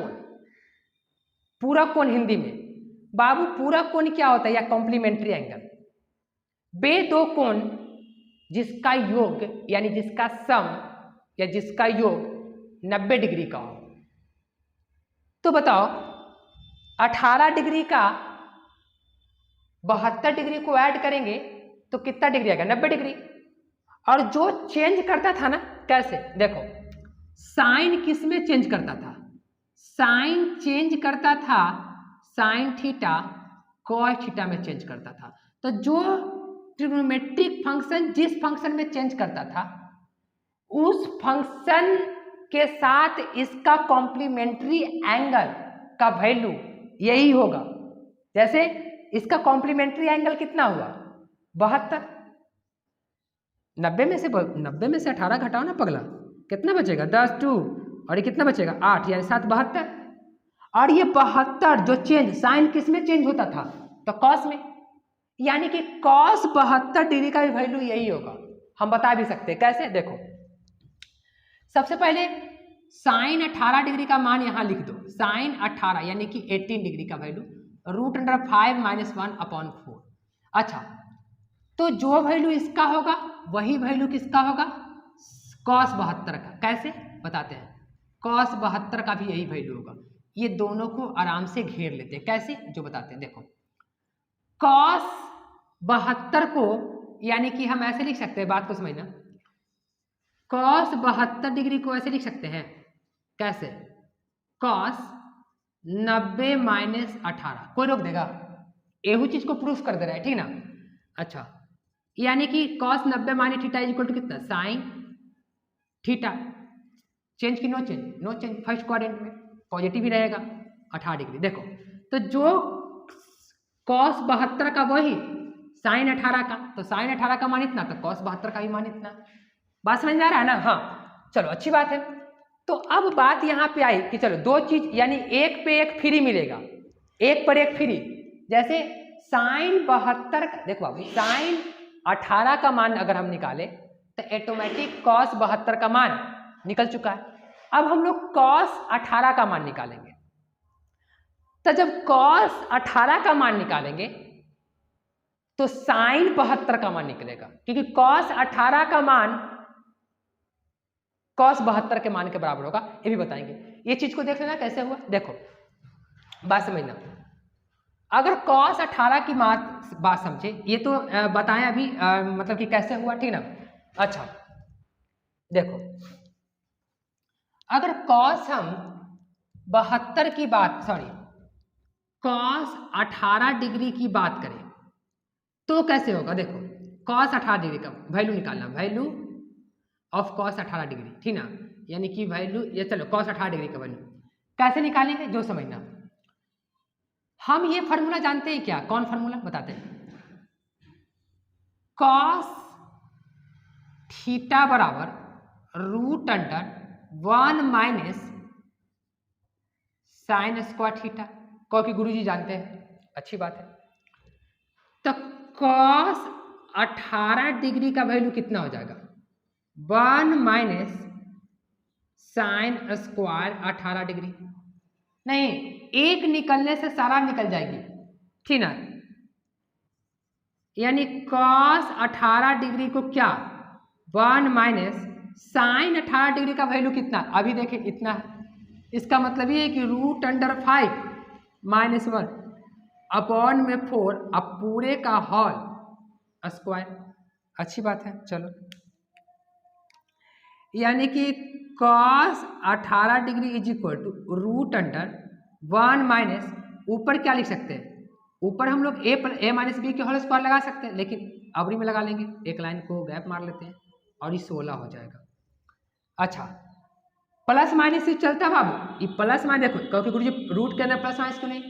कोण हिंदी में बाबू, पूरक कोण क्या होता है या कॉम्प्लीमेंट्री एंगल, वे दो कोण जिसका योग यानी जिसका सम या जिसका योग 90 डिग्री का हो। तो बताओ 18 डिग्री का 72 डिग्री को ऐड करेंगे तो कितना डिग्री आएगा, 90 डिग्री। और जो चेंज करता था ना, कैसे, देखो साइन किस में चेंज करता था, साइन चेंज करता था साइन थीटा कॉस थीटा में चेंज करता था। तो जो ट्रिग्नोमेट्रिक फंक्शन जिस फंक्शन में चेंज करता था उस फंक्शन के साथ इसका कॉम्प्लीमेंट्री एंगल का वैल्यू यही होगा। जैसे इसका कॉम्प्लीमेंट्री एंगल कितना हुआ 72, 90 में से 18 घटाओ ना पगला, कितना बचेगा 10 2 और ये कितना बचेगा 8 यानी 7 72। और ये 72 जो चेंज साइन किस में चेंज होता था तो कॉस में, यानी कि कॉस 72 डिग्री का भी वैल्यू यही होगा। हम बता भी सकते हैं कैसे, देखो सबसे पहले साइन 18 डिग्री का मान यहां लिख दो, साइन 18 यानी कि 18 डिग्री का वैल्यू √5 - 1/4। अच्छा तो जो वैल्यू इसका होगा वही वैल्यू किसका होगा कॉस 72 का। कैसे बताते हैं, कॉस 72 का भी यही वैल्यू होगा। ये दोनों को आराम से घेर लेते हैं, कैसे जो बताते हैं। देखो कॉस 72 को यानी कि हम ऐसे लिख सकते हैं, बात को समझना, कॉस 72 डिग्री को ऐसे लिख सकते हैं कैसे, कॉस 90 - 18। कोई रोक देगा, यही चीज को प्रूफ कर दे रहा है, ठीक ना। अच्छा यानी कि कॉस 90 - थीटा इक्वल टू कितना साइन थीटा, चेंज की no change, no change, first quadrant में पॉजिटिव ही रहेगा 18 डिग्री। देखो तो जो कॉस 72 का वही साइन 18 का, तो साइन 18 का मान इतना तो कॉस 72 का भी मान इतना। बात समझ में आ रहा है ना। हाँ चलो अच्छी बात है। तो अब बात यहाँ पे आई कि चलो दो चीज यानी एक पे एक फ्री मिलेगा, एक पर एक फ्री। जैसे साइन 72 का देखो अभी साइन 18 का मान अगर हम निकाले तो ऑटोमेटिक कॉस 72 का मान निकल चुका है। अब हम लोग कॉस 18 का मान निकालेंगे, तो जब कॉस 18 का मान निकालेंगे तो साइन 72 का मान निकलेगा, क्योंकि कॉस 18 का मान कॉस 72 के मान के बराबर होगा। ये भी बताएंगे, ये चीज को देख लेना कैसे हुआ। देखो बात समझना, अगर कॉस 18 की बात समझे, ये तो बताएं अभी मतलब कि कैसे हुआ, ठीक ना। अच्छा देखो अगर कॉस हम 72 की बात कॉस 18 डिग्री की बात करें तो कैसे होगा। देखो कॉस 18 डिग्री का वैल्यू निकालना, वैल्यू ऑफ कॉस 18 डिग्री, ठीक ना, यानी कि वैल्यू ये चलो कॉस 18 डिग्री का वैल्यू कैसे निकालेंगे जो समझना। हम ये फॉर्मूला जानते हैं क्या, कौन फॉर्मूला बताते हैं, कॉस थीटा बराबर √1 - साइन स्क्वायर थीटा, क्योंकि गुरुजी जानते हैं, अच्छी बात है। तो कॉस 18 डिग्री का वैल्यू कितना हो जाएगा 1 - साइन स्क्वायर 18 डिग्री। नहीं एक निकलने से सारा निकल जाएगी, ठीक ना, यानी कॉस 18 डिग्री को क्या 1 - साइन 18 डिग्री का वैल्यू कितना, अभी देखें इतना है। इसका मतलब ये है कि √5 - 1/4 अब पूरे का होल स्क्वायर। अच्छी बात है। चलो यानी कि cos 18 degree is equal to √1 - ऊपर क्या लिख सकते हैं, ऊपर हम लोग a - b के होल स्क्वायर लगा सकते हैं, लेकिन अवरी में लगा लेंगे, एक लाइन को गैप मार लेते हैं और ये 16 हो जाएगा। अच्छा प्लस माइनस से चलता है बाबू, ये प्लस माइनस देखो, क्योंकि गुरुजी रूट के अंदर प्लस माइनस क्यों नहीं,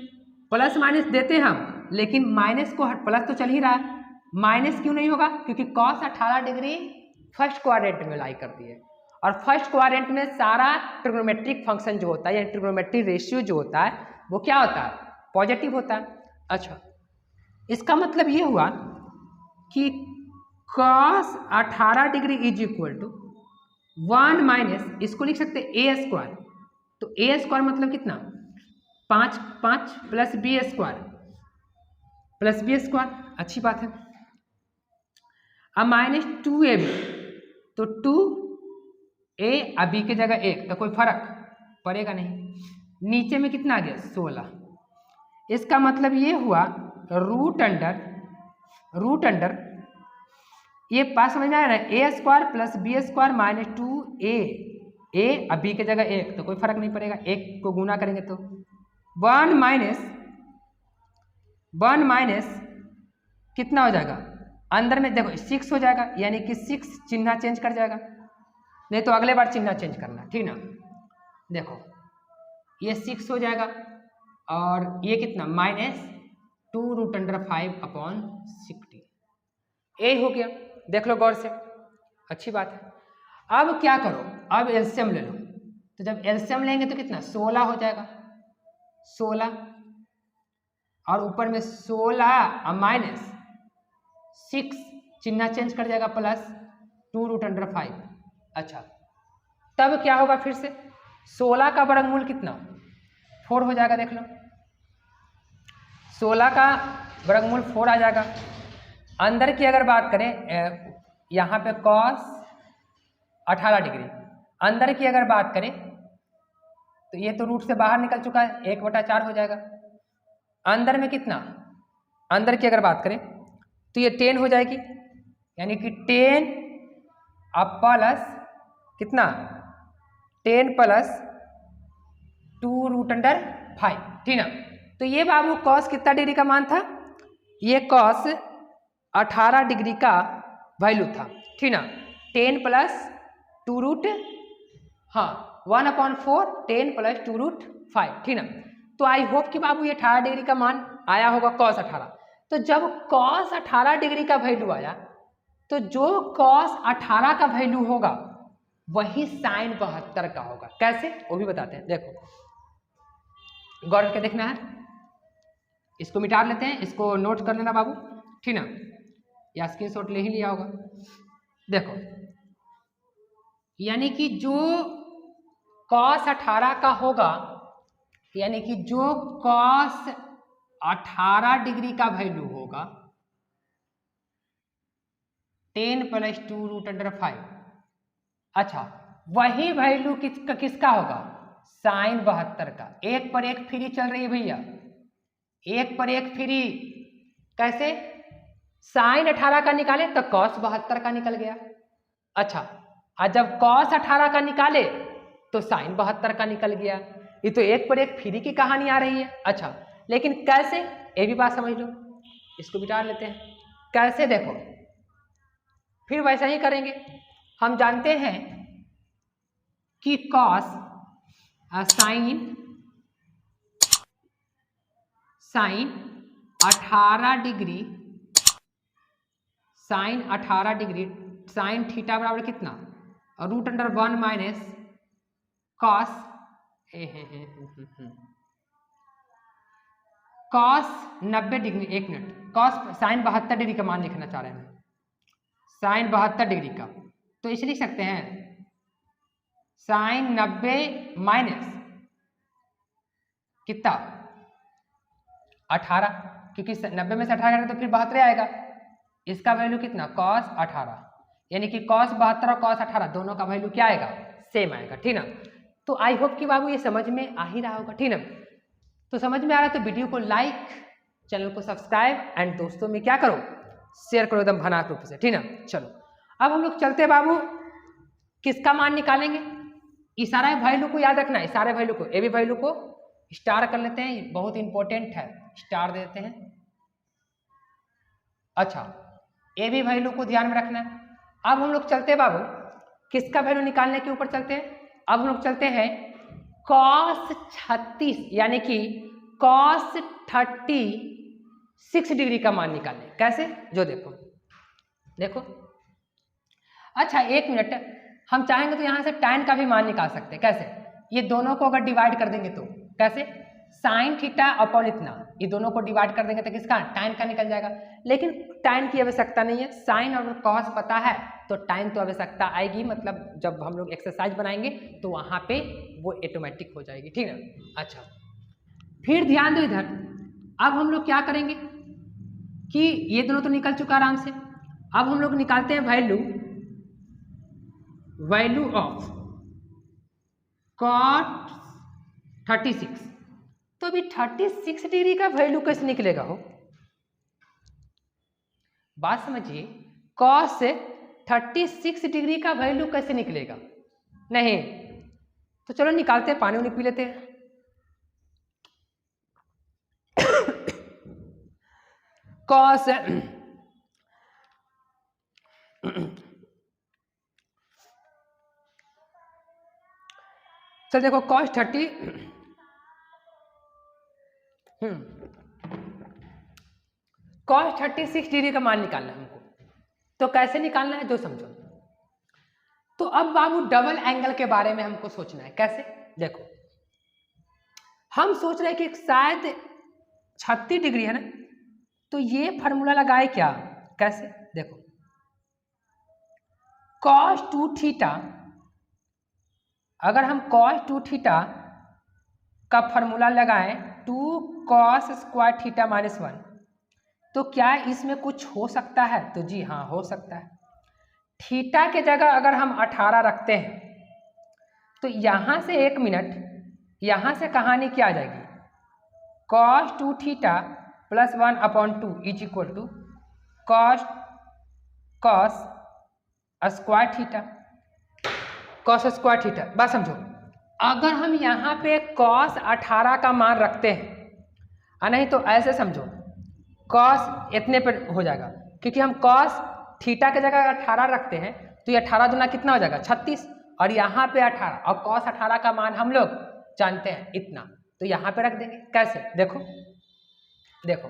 प्लस माइनस देते हैं हम, लेकिन माइनस को प्लस तो चल ही रहा है, माइनस क्यों नहीं होगा, क्योंकि कॉस 18 डिग्री फर्स्ट क्वाड्रेंट में लाई करती है, और फर्स्ट क्वाड्रेंट में सारा ट्रिग्नोमेट्रिक फंक्शन जो होता है या ट्रिग्नोमेट्रिक रेशियो जो होता है वो क्या होता है पॉजिटिव होता है। अच्छा इसका मतलब ये हुआ कि cos 18 degree is equal to 1 - इसको लिख सकते हैं a स्क्वायर, तो a स्क्वायर मतलब कितना 5 प्लस b स्क्वायर, अच्छी बात है। अब -2ab, तो 2a अब b के जगह 1, तो कोई फर्क पड़ेगा नहीं। नीचे में कितना आ गया 16, इसका मतलब ये हुआ रूट अंडर ये पास समझ में आ रहा है a square plus b square -2a, a अब b के जगह 1, तो कोई फर्क नहीं पड़ेगा, 1 को गुना करेंगे तो 1 माइनस कितना हो जाएगा, अंदर में देखो 6 हो जाएगा, यानी कि 6 चिन्ह चेंज कर जाएगा, नहीं तो अगले बार चिन्ह चेंज करना, ठीक ना। देखो ये 6 हो जाएगा और ये कितना -2√5/60, ये हो गया, देख लो गौर से, अच्छी बात है। अब क्या करो, अब एलसीएम ले लो। तो जब एलसीएम लेंगे तो कितना 16 हो जाएगा, 16 और ऊपर में 16 माइनस 6, चिन्ह चेंज कर जाएगा, प्लस 2√5। अच्छा तब क्या होगा, फिर से 16 का वर्गमूल कितना 4 हो जाएगा, देख लो 16 का वर्गमूल 4 आ जाएगा। अंदर की अगर बात करें, यहाँ पे cos 18 डिग्री, अंदर की अगर बात करें तो ये तो रूट से बाहर निकल चुका है, 1/4 हो जाएगा। अंदर में कितना, अंदर की अगर बात करें तो ये 10 हो जाएगी, यानी कि 10 अब प्लस कितना 10 प्लस 2√5, ठीक ना। तो ये बाबू कॉस कितना डिग्री का मान था, ये कॉस 18 डिग्री का वैल्यू था, ठीक ना। 10 प्लस 2√, हाँ 1/4, 10 प्लस 2√5, ठीक ना। तो आई होप कि बाबू ये 18 डिग्री का मान आया होगा कॉस 18। तो जब कॉस 18 डिग्री का वैल्यू आया तो जो कॉस 18 का वैल्यू होगा वही साइन 72 का होगा। कैसे वो भी बताते हैं, देखो गौर करके देखना है। इसको मिटा लेते हैं, इसको नोट कर लेना बाबू, ठीक ना, या स्क्रीनशॉट ले ही लिया होगा। देखो यानी कि जो कॉस 18 का होगा, यानी कि जो कॉस 18 डिग्री का वैल्यू होगा 10 प्लस 2√5, अच्छा वही वैल्यू किसका होगा, साइन 72 का। एक पर एक फ्री चल रही है भैया, एक पर एक फ्री। कैसे, साइन 18 का निकाले तो कॉस 72 का निकल गया। अच्छा और जब कॉस 18 का निकाले तो साइन 72 का निकल गया। ये तो एक पर एक फ्री की कहानी आ रही है। अच्छा लेकिन कैसे, ये भी बात समझ लो, इसको बिटा लेते हैं। कैसे, देखो फिर वैसा ही करेंगे। हम जानते हैं कि cos sine 18 degree, sine 18 degree, sine theta बराबर कितना, √1 माइनस कॉस कॉस 90 डिग्री, एक मिनट, कॉस साइन 72 डिग्री का मान लिखना चाह रहे हैं, साइन 72 डिग्री का। तो इसे लिख सकते हैं साइन 90 माइनस कितना 18, क्योंकि 90 में से 18 तो फिर 72 आएगा। इसका वैल्यू कितना कॉस 18, यानी कि कॉस 72 और कॉस 18 दोनों का वैल्यू क्या आएगा, सेम आएगा, ठीक ना। तो आई होप कि बाबू ये समझ में आ ही रहा होगा, ठीक ना। तो समझ में आ रहा है तो वीडियो को लाइक, चैनल को सब्सक्राइब एंड दोस्तों में क्या करो, शेयर करो एकदम भनाक रूप से, ठीक ना। चलो अब हम लोग चलते हैं बाबू, किसका मान निकालेंगे, इस सारे वैल्यू को याद रखना है, सारे वैल्यू को, ए भी वैल्यू को स्टार कर लेते हैं, बहुत इंपॉर्टेंट है, स्टार देते हैं। अच्छा ए भी वैल्यू को ध्यान में रखना है। अब हम लोग चलते हैं बाबू, किसका वैल्यू निकालने के ऊपर चलते हैं। अब हम लोग चलते हैं कॉस 36 यानी कि कॉस 36 डिग्री का मान निकालने। कैसे, जो देखो देखो, अच्छा एक मिनट, हम चाहेंगे तो यहाँ से tan का भी मान निकाल सकते हैं। कैसे, ये दोनों को अगर डिवाइड कर देंगे तो कैसे, साइन थीटा अपॉन इतना, ये दोनों को डिवाइड कर देंगे तो किसका, tan का निकल जाएगा। लेकिन tan की आवश्यकता नहीं है, साइन और कॉस पता है तो tan तो आवश्यकता आएगी, मतलब जब हम लोग एक्सरसाइज बनाएंगे तो वहाँ पे वो ऑटोमेटिक हो जाएगी, ठीक है। अच्छा फिर ध्यान दो इधर, अब हम लोग क्या करेंगे कि ये दोनों तो निकल चुका आराम से। अब हम लोग निकालते हैं वैल्यू ऑफ कॉट 36। तो अभी 36 डिग्री का वैल्यू कैसे निकलेगा हो, बात समझिए, कॉस 36 डिग्री का वैल्यू कैसे निकलेगा, नहीं तो चलो निकालते हैं, पानी उनी पी लेते हैं। कॉस चल देखो कॉस 36 डिग्री का मान निकालना है हमको। तो कैसे निकालना है जो समझो, तो अब बाबू डबल एंगल के बारे में हमको सोचना है। कैसे? देखो, हम सोच रहे हैं कि शायद 36 डिग्री है ना, तो ये फार्मूला लगाए क्या? कैसे? देखो, cos 2 थीटा, अगर हम cos 2 थीटा का फार्मूला लगाएं 2 cos स्क्वायर थीटा माइनस 1, तो क्या इसमें कुछ हो सकता है? तो जी हाँ, हो सकता है। थीटा के जगह अगर हम 18 रखते हैं तो यहाँ से 1 मिनट, यहाँ से कहानी क्या आ जाएगी? cos 2 theta plus 1/2 is equal to cos square theta, cos square theta. बात समझो, अगर हम यहाँ पे cos 18 का मान रखते हैं, नहीं तो ऐसे समझो, cos इतने पर हो जाएगा, क्योंकि हम cos थीटा के जगह 18 रखते हैं तो ये 18 दूना कितना हो जाएगा? 36, और यहाँ पे 18, और cos 18 का मान हम लोग जानते हैं इतना, तो यहाँ पे रख देंगे। कैसे? देखो देखो,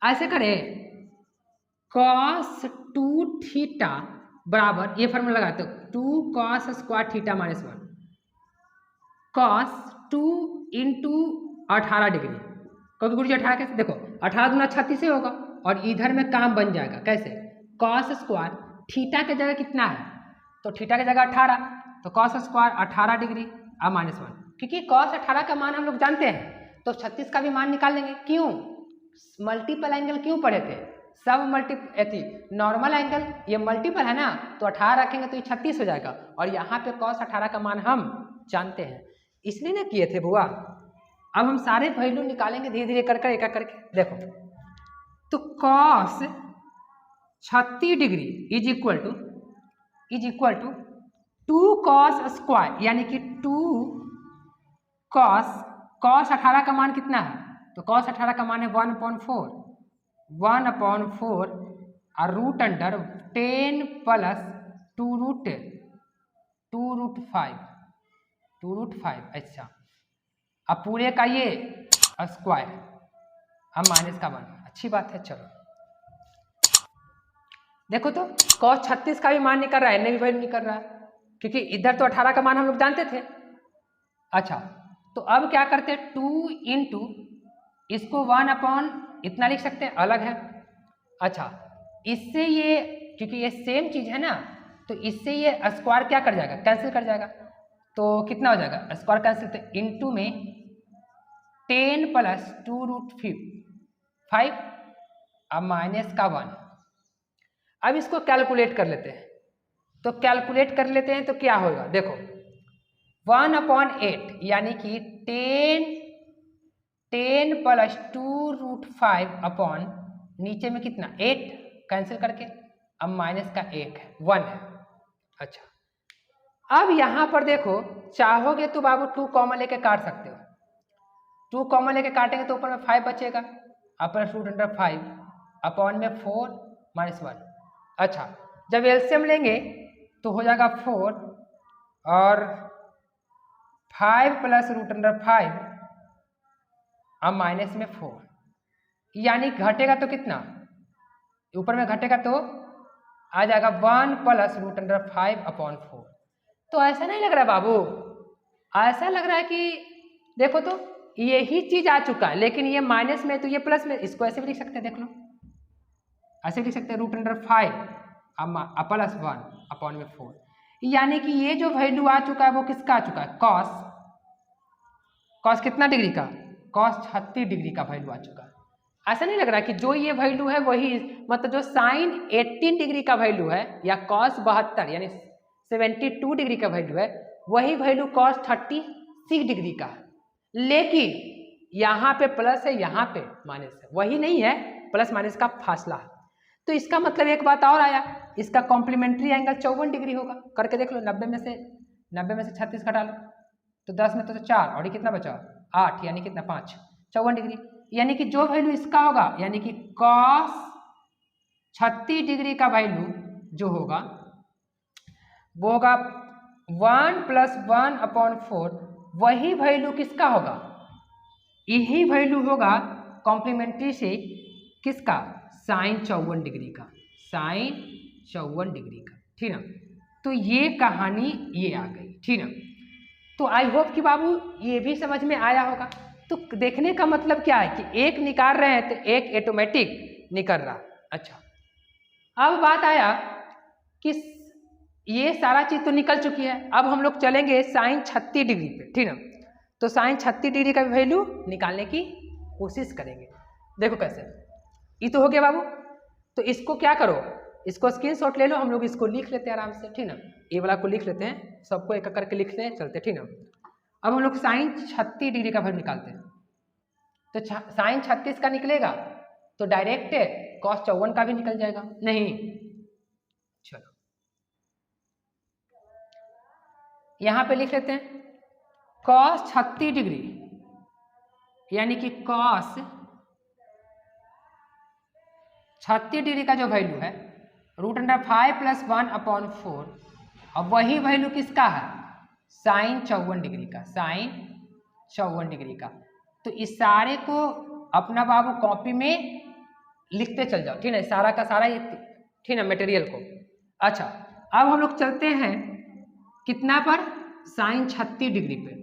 ऐसे करें, cos 2 थीटा बराबर, ये फॉर्मूला लगाते हो, 2 cos square theta minus 1, cos 2 into 18 degree, क्योंकि गुरुजी 18 कैसे? देखो 18 दूना 36 से होगा, और इधर में काम बन जाएगा। कैसे? cos स्क्वायर थीटा के जगह कितना है? तो थीटा के जगह 18, तो cos स्क्वायर 18 डिग्री और माइनस 1, क्योंकि cos 18 का मान हम लोग जानते हैं, तो 36 का भी मान निकाल लेंगे। क्यों? मल्टीपल एंगल क्यों पढ़े थे? सब नॉर्मल एंगल, ये मल्टीपल है ना, तो 18 रखेंगे तो ये 36 हो जाएगा, और यहाँ पे cos 18 का मान हम जानते हैं, इसलिए ना किए थे बुआ। अब हम सारे वैल्यू निकालेंगे धीरे धीरे कर एक एक करके। देखो, तो cos 36 degree is equal to 2 cos square, यानी कि 2 cos 18 का मान कितना है? तो cos 18 का मान है 1/4 और रूट अंडर 10 प्लस 2 रूट 5। अच्छा, अब पूरे का ये स्क्वायर, हम माइनस का 1, अच्छी बात है। चलो देखो, तो cos 36 का भी मान निकल रहा है, इन्हें भी वैल्यू निकल रहा है, क्योंकि इधर तो 18 का मान हम लोग जानते थे। अच्छा, तो अब क्या करते हैं, 2 इंटू इसको 1 इतना लिख सकते हैं, अलग है। अच्छा, इससे ये, क्योंकि ये सेम चीज है ना, तो इससे ये स्क्वायर क्या कर जाएगा? कैंसिल कर जाएगा, तो कितना हो जाएगा? स्क्वायर कैंसिल, तो इंटू में 10 प्लस 2 रूट 5 अब माइनस का 1। अब इसको कैलकुलेट कर लेते हैं, तो कैलकुलेट कर लेते हैं तो क्या होगा? देखो 1/8 यानी कि 10 प्लस 2 रूट 5 अपॉन नीचे में कितना? 8 कैंसिल करके, अब माइनस का 1 है। अच्छा, अब यहाँ पर देखो, चाहोगे तो बाबू 2 कॉमन लेके काट सकते हो, 2 कॉमन लेके काटेंगे तो ऊपर में 5 बचेगा, प्लस रूट अंडर 5 अपॉन में 4 माइनस 1। अच्छा, जब एलसीएम लेंगे तो हो जाएगा 4 और 5 प्लस रूट अंडर 5 अब माइनस में 4, यानी घटेगा तो कितना? ऊपर में घटेगा तो आ जाएगा 1 प्लस रूट अंडर 5 अपॉन 4। तो ऐसा नहीं लग रहा है बाबू, ऐसा लग रहा है कि देखो तो यही चीज आ चुका है, लेकिन ये माइनस में तो ये प्लस में, इसको ऐसे भी लिख सकते हैं, देख लो ऐसे लिख सकते हैं, रूट अंडर 5 प्लस 1 अपॉन में 4, यानी कि ये जो वैल्यू आ चुका है वो किसका आ चुका है? कॉस कितना डिग्री का? cos 36 डिग्री का वैल्यू आ चुका है। ऐसा नहीं लग रहा कि जो ये वैल्यू है वही, मतलब जो साइन 18 डिग्री का वैल्यू है या cos 72 यानी 72 डिग्री का वैल्यू है, वही वैल्यू cos 36 डिग्री का है, लेकिन यहाँ पे प्लस है, यहाँ पे माइनस है, वही नहीं है, प्लस माइनस का फासला है। तो इसका मतलब एक बात और आया, इसका कॉम्प्लीमेंट्री एंगल 54 डिग्री होगा। करके देख लो, 90 में से 36 घटा लो तो 10 में तो 4, और ये कितना बचा? 8, यानी कितना? 5, 54 डिग्री, यानी कि जो वैल्यू इसका होगा, यानी कि cos 36 डिग्री का वैल्यू जो होगा वो होगा 1 प्लस 1 अपॉन 4, वही वैल्यू किसका होगा? यही वैल्यू होगा कॉम्प्लीमेंट्री से किसका? साइन 54 डिग्री का, साइन 54 डिग्री का, ठीक ना। तो ये कहानी ये आ गई, ठीक है। तो आई होप कि बाबू ये भी समझ में आया होगा। तो देखने का मतलब क्या है कि एक निकाल रहे हैं तो एक ऑटोमेटिक निकल रहा। अच्छा, अब बात आया कि ये सारा चीज तो निकल चुकी है, अब हम लोग चलेंगे साइन 36 डिग्री पे, ठीक है। तो साइन 36 डिग्री का वैल्यू निकालने की कोशिश करेंगे। देखो कैसे, ये तो हो गया बाबू। तो इसको क्या करो, इसको स्क्रीनशॉट ले लो, हम लोग इसको लिख लेते हैं आराम से, ठीक ना। ये वाला को लिख लेते हैं, सबको एक करके लिखते हैं, चलते, ठीक ना। अब हम लोग साइन 36 डिग्री का वैल्यू निकालते हैं। तो साइन 36 का निकलेगा तो डायरेक्ट कॉस 54 का भी निकल जाएगा, नहीं। चलो यहां पे लिख लेते हैं कॉस 36 डिग्री, यानी कि कॉस 36 डिग्री का जो वैल्यू है √5 + 1/4, अब वही वैल्यू किसका है, साइन 54 डिग्री का, साइन 54 डिग्री का। तो इस सारे को अपना बाबू कॉपी में लिखते चल जाओ, ठीक है, सारा का सारा ये, ठीक है, मटेरियल को। अच्छा, अब हम लोग चलते हैं कितना पर, साइन 36 डिग्री पे।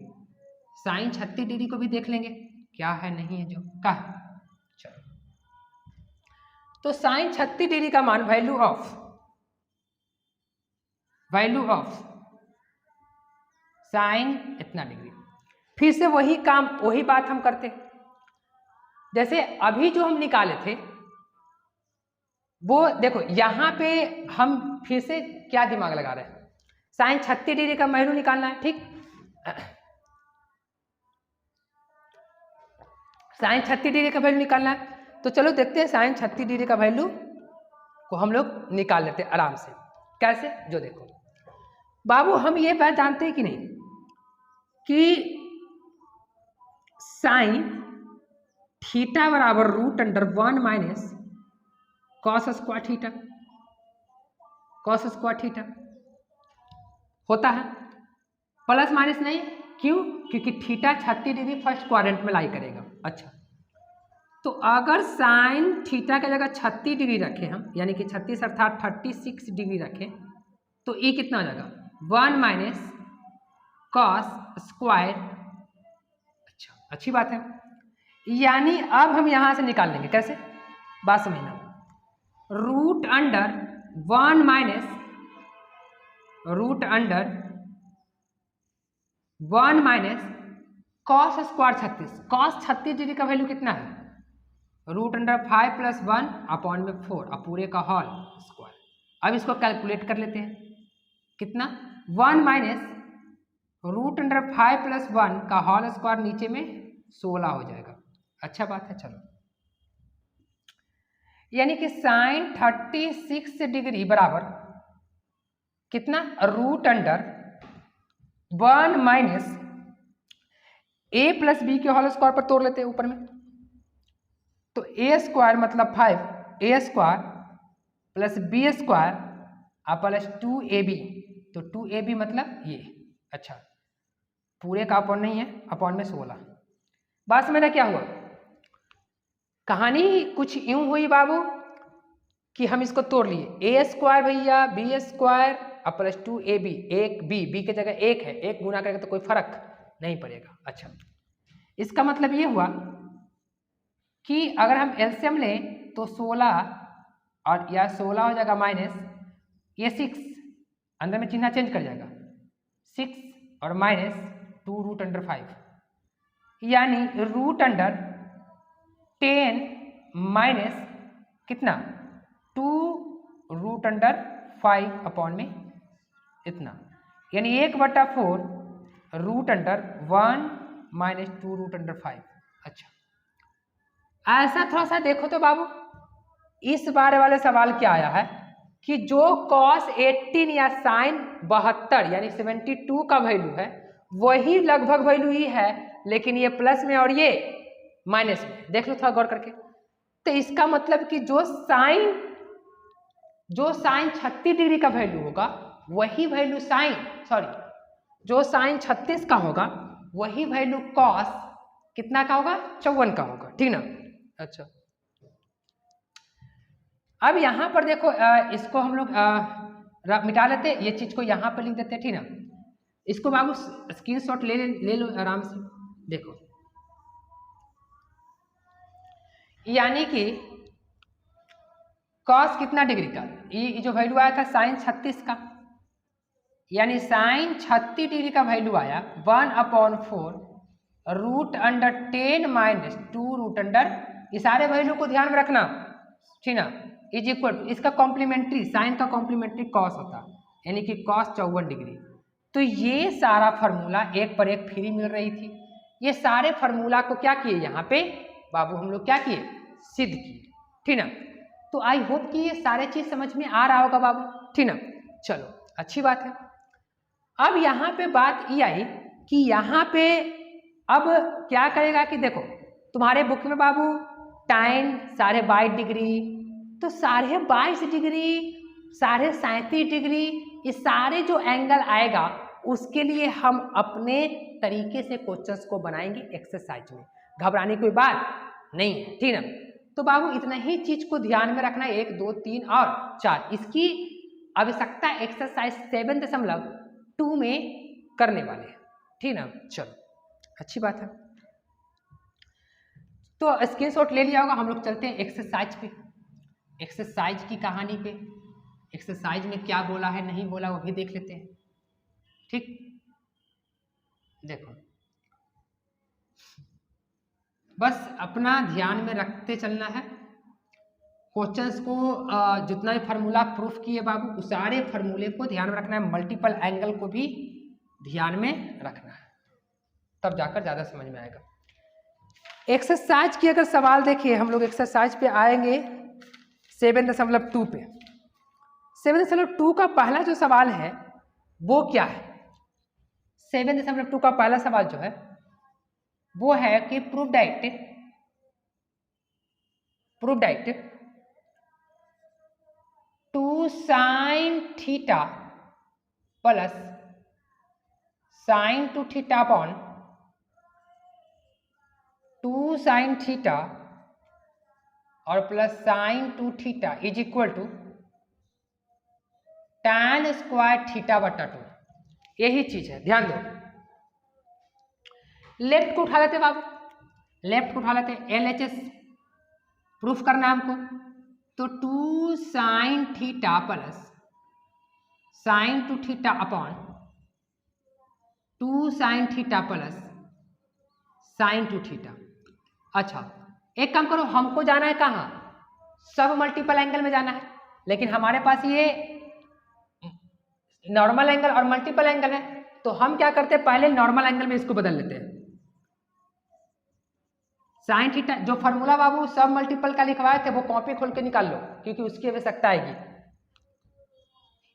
साइन 36 डिग्री को भी देख लेंगे क्या है नहीं है जो का। चलो, तो साइन 36 डिग्री का मान वैल्यू ऑफ साइन इतना डिग्री। फिर से वही काम वही बात हम करते, जैसे अभी जो हम निकाले थे वो देखो, यहां पे हम फिर से क्या दिमाग लगा रहे हैं, साइन 36 डिग्री का वैल्यू निकालना है, ठीक। साइन 36 डिग्री का वैल्यू निकालना है, तो चलो देखते हैं साइन 36 डिग्री का वैल्यू को हम लोग निकाल लेते हैं आराम से। कैसे, जो देखो बाबू, हम ये बात जानते हैं कि नहीं कि साइन थीटा बराबर √1 - cos square theta, cos square theta होता है, प्लस माइनस नहीं, क्यों, क्योंकि थीटा 36 डिग्री फर्स्ट क्वाड्रेंट में लाई करेगा। अच्छा, तो अगर साइन थीटा की जगह 36 डिग्री रखें हम, यानी कि 36 अर्थात 36 डिग्री रखें, तो ये कितना हो जाएगा, 1 - कॉस स्क्वायर। अच्छा, अच्छी बात है। यानी अब हम यहां से निकाल लेंगे, कैसे, बात समझना, √1 - कॉस स्क्वायर 36, कॉस 36 डिग्री का वैल्यू कितना है, √5 + 1/4, अब पूरे का होल स्क्वायर। अब इसको कैलकुलेट कर लेते हैं, कितना, 1 - √5 + 1 का होल स्क्वायर नीचे में 16 हो जाएगा। अच्छा बात है। चलो, यानी कि साइन 36 डिग्री बराबर कितना, √1 - a + b के होल स्क्वायर पर तोड़ लेते हैं ऊपर में, तो a स्क्वायर मतलब 5a square + b square + 2ab, तो 2ab मतलब ये। अच्छा, पूरे का अपॉन नहीं है, अपॉन में 16। बात समझना क्या हुआ, कहानी कुछ यूं हुई बाबू कि हम इसको तोड़ लिए, a स्क्वायर भैया b स्क्वायर + 2ab, एक b की जगह एक है, एक गुना करेगा तो कोई फर्क नहीं पड़ेगा। अच्छा, इसका मतलब ये हुआ कि अगर हम एलसीएम लें तो 16 और या 16 हो जाएगा माइनस ये 6, अंदर में चिन्ह चेंज कर जाएगा, 6 और -2 √5, यानी √10 माइनस कितना, 2 √5 अपॉन में इतना, यानी 1/4 √1 - 2 √5। अच्छा, ऐसा थोड़ा सा देखो तो बाबू, इस बार वाले सवाल क्या आया है कि जो cos 18 या साइन 72 यानी 72 का वैल्यू है वही लगभग वैल्यू ही है, लेकिन ये प्लस में और ये माइनस में, देख लो थोड़ा गौर करके। तो इसका मतलब कि जो साइन 36 डिग्री का वैल्यू होगा वही वैल्यू जो साइन 36 का होगा वही वैल्यू कॉस कितना का होगा, 54 का होगा, ठीक ना। अच्छा, अब यहां पर देखो, इसको हम लोग मिटा लेते, ये चीज को यहाँ पे लिख देते, ठीक ना। इसको बाबू स्क्रीनशॉट ले लो आराम से, देखो यानी कि कॉस कितना डिग्री का, ये जो वैल्यू आया था साइन 36 का, यानी साइन 36 डिग्री का वैल्यू आया 1/4 √10 -2 √, ये सारे वैल्यू को ध्यान में रखना, ठीक ना, इज इक्वल टू इसका कॉम्प्लीमेंट्री, साइन का कॉम्प्लीमेंट्री कॉस होता, यानी कि कॉस 54 डिग्री। तो ये सारा फार्मूला एक पर एक फ्री मिल रही थी, ये सारे फार्मूला को क्या किए यहाँ पे बाबू हम लोग क्या किए, सिद्ध किए, ठीक ना। तो आई होप कि ये सारे चीज समझ में आ रहा होगा बाबू, ठीक ना। चलो अच्छी बात है। अब यहाँ पे बात ये आई कि यहाँ पे अब क्या करेगा कि देखो तुम्हारे बुक में बाबू टाइन 22.5 डिग्री, तो 22.5 डिग्री 37.5 डिग्री, ये सारे जो एंगल आएगा उसके लिए हम अपने तरीके से क्वेश्चंस को बनाएंगे एक्सरसाइज में, घबराने की बात नहीं है, ठीक ना। तो बाबू इतना ही चीज को ध्यान में रखना, 1 2 3 और 4 इसकी आवश्यकता एक्सरसाइज 7.2 में करने वाले हैं, ठीक ना। चलो अच्छी बात है, तो स्क्रीनशॉट ले लिया होगा। हम लोग चलते हैं एक्सरसाइज पे, एक्सरसाइज की कहानी पे, एक्सरसाइज में क्या बोला है नहीं बोला वो भी देख लेते हैं, ठीक। देखो बस अपना ध्यान में रखते चलना है क्वेश्चंस को, जितना भी फार्मूला प्रूफ किए बाबू उस सारे फार्मूले को ध्यान में रखना है, मल्टीपल एंगल को भी ध्यान में रखना है, तब जाकर ज्यादा समझ में आएगा। एक्सरसाइज की अगर सवाल देखिए, हम लोग एक्सरसाइज पे आएंगे 7.2 पे। 7.2 का पहला जो सवाल है वो क्या है, 7.2 का पहला सवाल जो है वो है कि prove that 2 sin theta plus sin 2 theta upon 2 sin theta और plus sin 2 theta is equal to tan square theta बटा 2, यही चीज है, ध्यान दो। लेफ्ट को उठा लेते बाबू, लेफ्ट को उठा लेते, LHS प्रूफ करना हमको, तो 2 sin theta plus sin 2 theta upon 2 sin theta plus sin 2 theta. अच्छा एक काम करो, हमको जाना है कहाँ, सब मल्टीपल एंगल में जाना है, लेकिन हमारे पास ये नॉर्मल एंगल और मल्टीपल एंगल है, तो हम क्या करते हैं पहले नॉर्मल एंगल में इसको बदल लेते हैं। साइन थीटा जो फार्मूला बाबू सब मल्टीपल का लिखवाए थे वो कॉपी खोल के निकाल लो, क्योंकि उसकी आवश्यकता आएगी।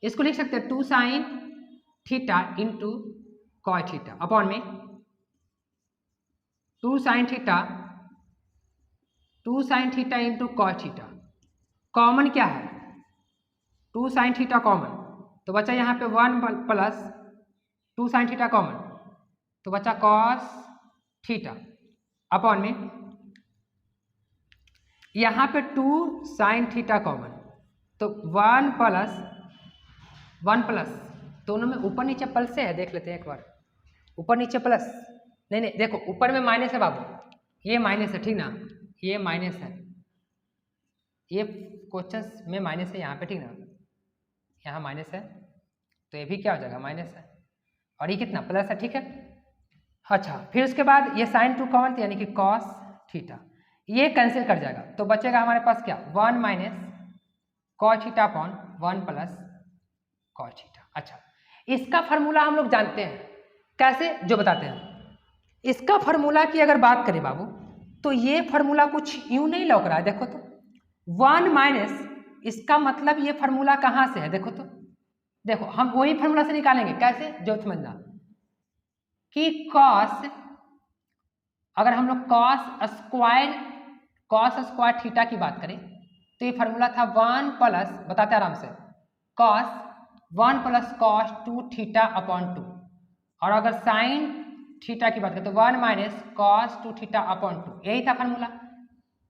इसको लिख सकते हैं 2 sin theta into cos theta upon में 2 sin theta into cos theta. Common क्या है, 2 sin थीटा कॉमन, तो बचा यहाँ पे 1 प्लस 2 sin थीटा कॉमन, तो बचा कॉस थीटा अपॉन में यहाँ पे 2 sin थीटा कॉमन, तो 1 प्लस दोनों में ऊपर नीचे प्लस से है, देख लेते हैं एक बार, ऊपर नीचे प्लस, नहीं देखो ऊपर में माइनस है बाबू, ये माइनस है, ठीक ना, ये माइनस है, ये क्वेश्चंस में माइनस है यहाँ पे, ठीक ना, यहाँ माइनस है, तो ये भी क्या हो जाएगा माइनस है, और ये कितना प्लस है, ठीक है। अच्छा फिर उसके बाद ये sin 2 कॉमन, यानी कि कॉस थीटा, ये कैंसिल कर जाएगा, तो बचेगा हमारे पास क्या 1 minus cos theta upon 1 plus cos theta. अच्छा इसका फार्मूला हम लोग जानते हैं, कैसे जो बताते हैं। इसका फार्मूला की अगर बात करें बाबू, तो ये फार्मूला कुछ यूं नहीं लौक रहा है, देखो तो 1 माइनस, इसका मतलब ये फार्मूला कहाँ से है, देखो तो, देखो हम वही फार्मूला से निकालेंगे, कैसे जो समझना कि कॉस, अगर हम लोग कॉस स्क्वायर थीटा की बात करें तो ये फार्मूला था 1 प्लस, बताते आराम से, cos 1 plus cos 2 theta upon 2, और अगर साइन थीटा की बात करें तो 1 माइनस कॉस 2 थीटा अपॉन 2, यही था फार्मूला।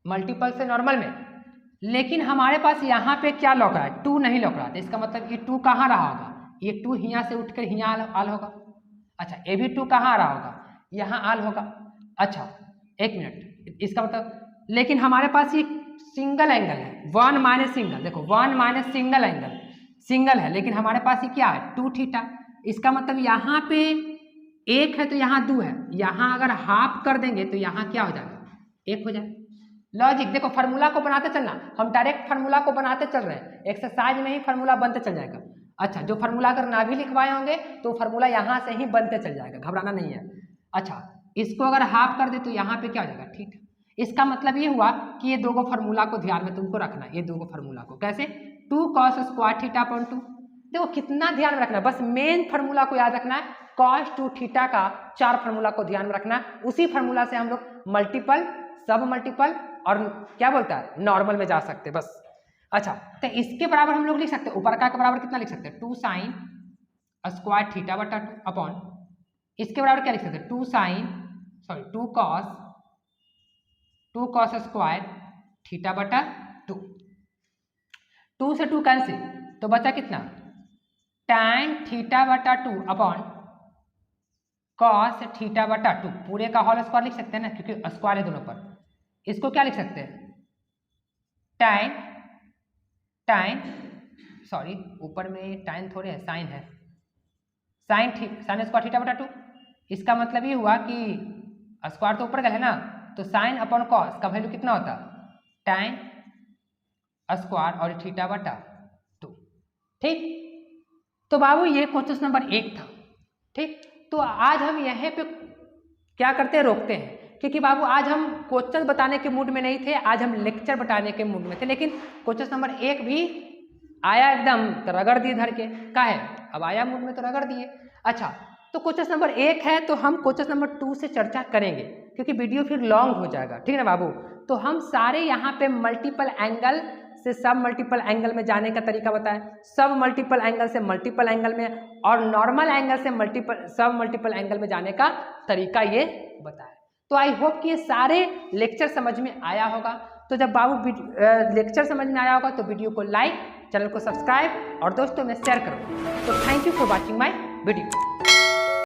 मल्टीपल से नॉर्मल में लेकिन हमारे पास यहाँ पे क्या लौक रहा है, 2 नहीं लौक रहा था। इसका मतलब ये 2 कहाँ रहा होगा, ये 2 यहाँ से उठकर यहाँ आल होगा। अच्छा ये भी 2 कहाँ आ रहा होगा, यहाँ आल होगा। अच्छा 1 मिनट, इसका मतलब लेकिन हमारे पास ये सिंगल एंगल है, 1 माइनस सिंगल, देखो 1 माइनस सिंगल एंगल सिंगल है, लेकिन हमारे पास ये क्या है 2 थीटा। इसका मतलब यहाँ पे 1 है तो यहाँ 2 है, यहाँ अगर हाफ कर देंगे तो यहाँ क्या हो जाएगा 1 हो जाएगा। लॉजिक देखो, फार्मूला को बनाते चलना, हम डायरेक्ट फार्मूला को बनाते चल रहे हैं, एक्सरसाइज में ही फार्मूला बनते चल जाएगा। अच्छा जो फार्मूला अगर ना भी लिखवाए होंगे तो फार्मूला यहाँ से ही बनते चल जाएगा, घबराना नहीं है। अच्छा इसको अगर हाफ कर दे तो यहाँ पे क्या हो जाएगा, ठीक। इसका मतलब ये हुआ कि ये दो फार्मूला को ध्यान में तुमको रखना, ये दो फार्मूला को कैसे, 2 cos स्क्वायर थीटा अपॉन 2। देखो कितना ध्यान में रखना है, बस मेन फार्मूला को याद रखना है, cos 2 थीटा का 4 फार्मूला को ध्यान में रखना है। उसी फार्मूला से हम लोग मल्टीपल, सब मल्टीपल और क्या बोलता है नॉर्मल में जा सकते बस। अच्छा तो इसके बराबर हम लोग लिख सकते हैं, ऊपर का बराबर कितना लिख सकते हैं, 2 sin स्क्वायर थीटा बटा 2 अपॉन, इसके बराबर क्या लिख सकते हैं, 2 cos स्क्वायर थीटा बटा 2। 2 से 2 कैंसिल तो बचा कितना, tan थीटा बटा 2 अपॉन cos थीटा बटा 2, पूरे का होल स्क्वायर लिख सकते हैं ना, क्योंकि स्क्वायर है दोनों पर। इसको क्या लिख सकते हैं, सॉरी ऊपर में tan थोड़े है, साइन है, साइन स्क्वायर थीटा बटा 2। इसका मतलब ये हुआ कि स्क्वायर तो ऊपर का है ना, तो साइन अपॉन कॉस का वैल्यू कितना होता, tan स्क्वायर और थीटा बटा 2। ठीक, तो बाबू ये क्वेश्चन नंबर 1 था। ठीक, तो आज हम यहाँ पे क्या करते हैं, रोकते हैं, क्योंकि बाबू आज हम क्वेश्चन बताने के मूड में नहीं थे, आज हम लेक्चर बताने के मूड में थे। लेकिन क्वेश्चन नंबर 1 भी आया एकदम तो रगड़ दिए धर के, का है अब आया मूड में तो रगड़ दिए। अच्छा तो क्वेश्चन नंबर 1 है, तो हम क्वेश्चन नंबर 2 से चर्चा करेंगे, क्योंकि वीडियो फिर लॉन्ग हो जाएगा, ठीक है ना बाबू। तो हम सारे यहाँ पे मल्टीपल एंगल से सब मल्टीपल एंगल में जाने का तरीका बताएं, सब मल्टीपल एंगल से मल्टीपल एंगल में, और नॉर्मल एंगल से सब मल्टीपल एंगल में जाने का तरीका ये बताएं। तो आई होप कि ये सारे लेक्चर समझ में आया होगा। तो जब बाबू लेक्चर समझ में आया होगा तो वीडियो को लाइक, चैनल को सब्सक्राइब और दोस्तों में शेयर करो। तो thank you for watching my video.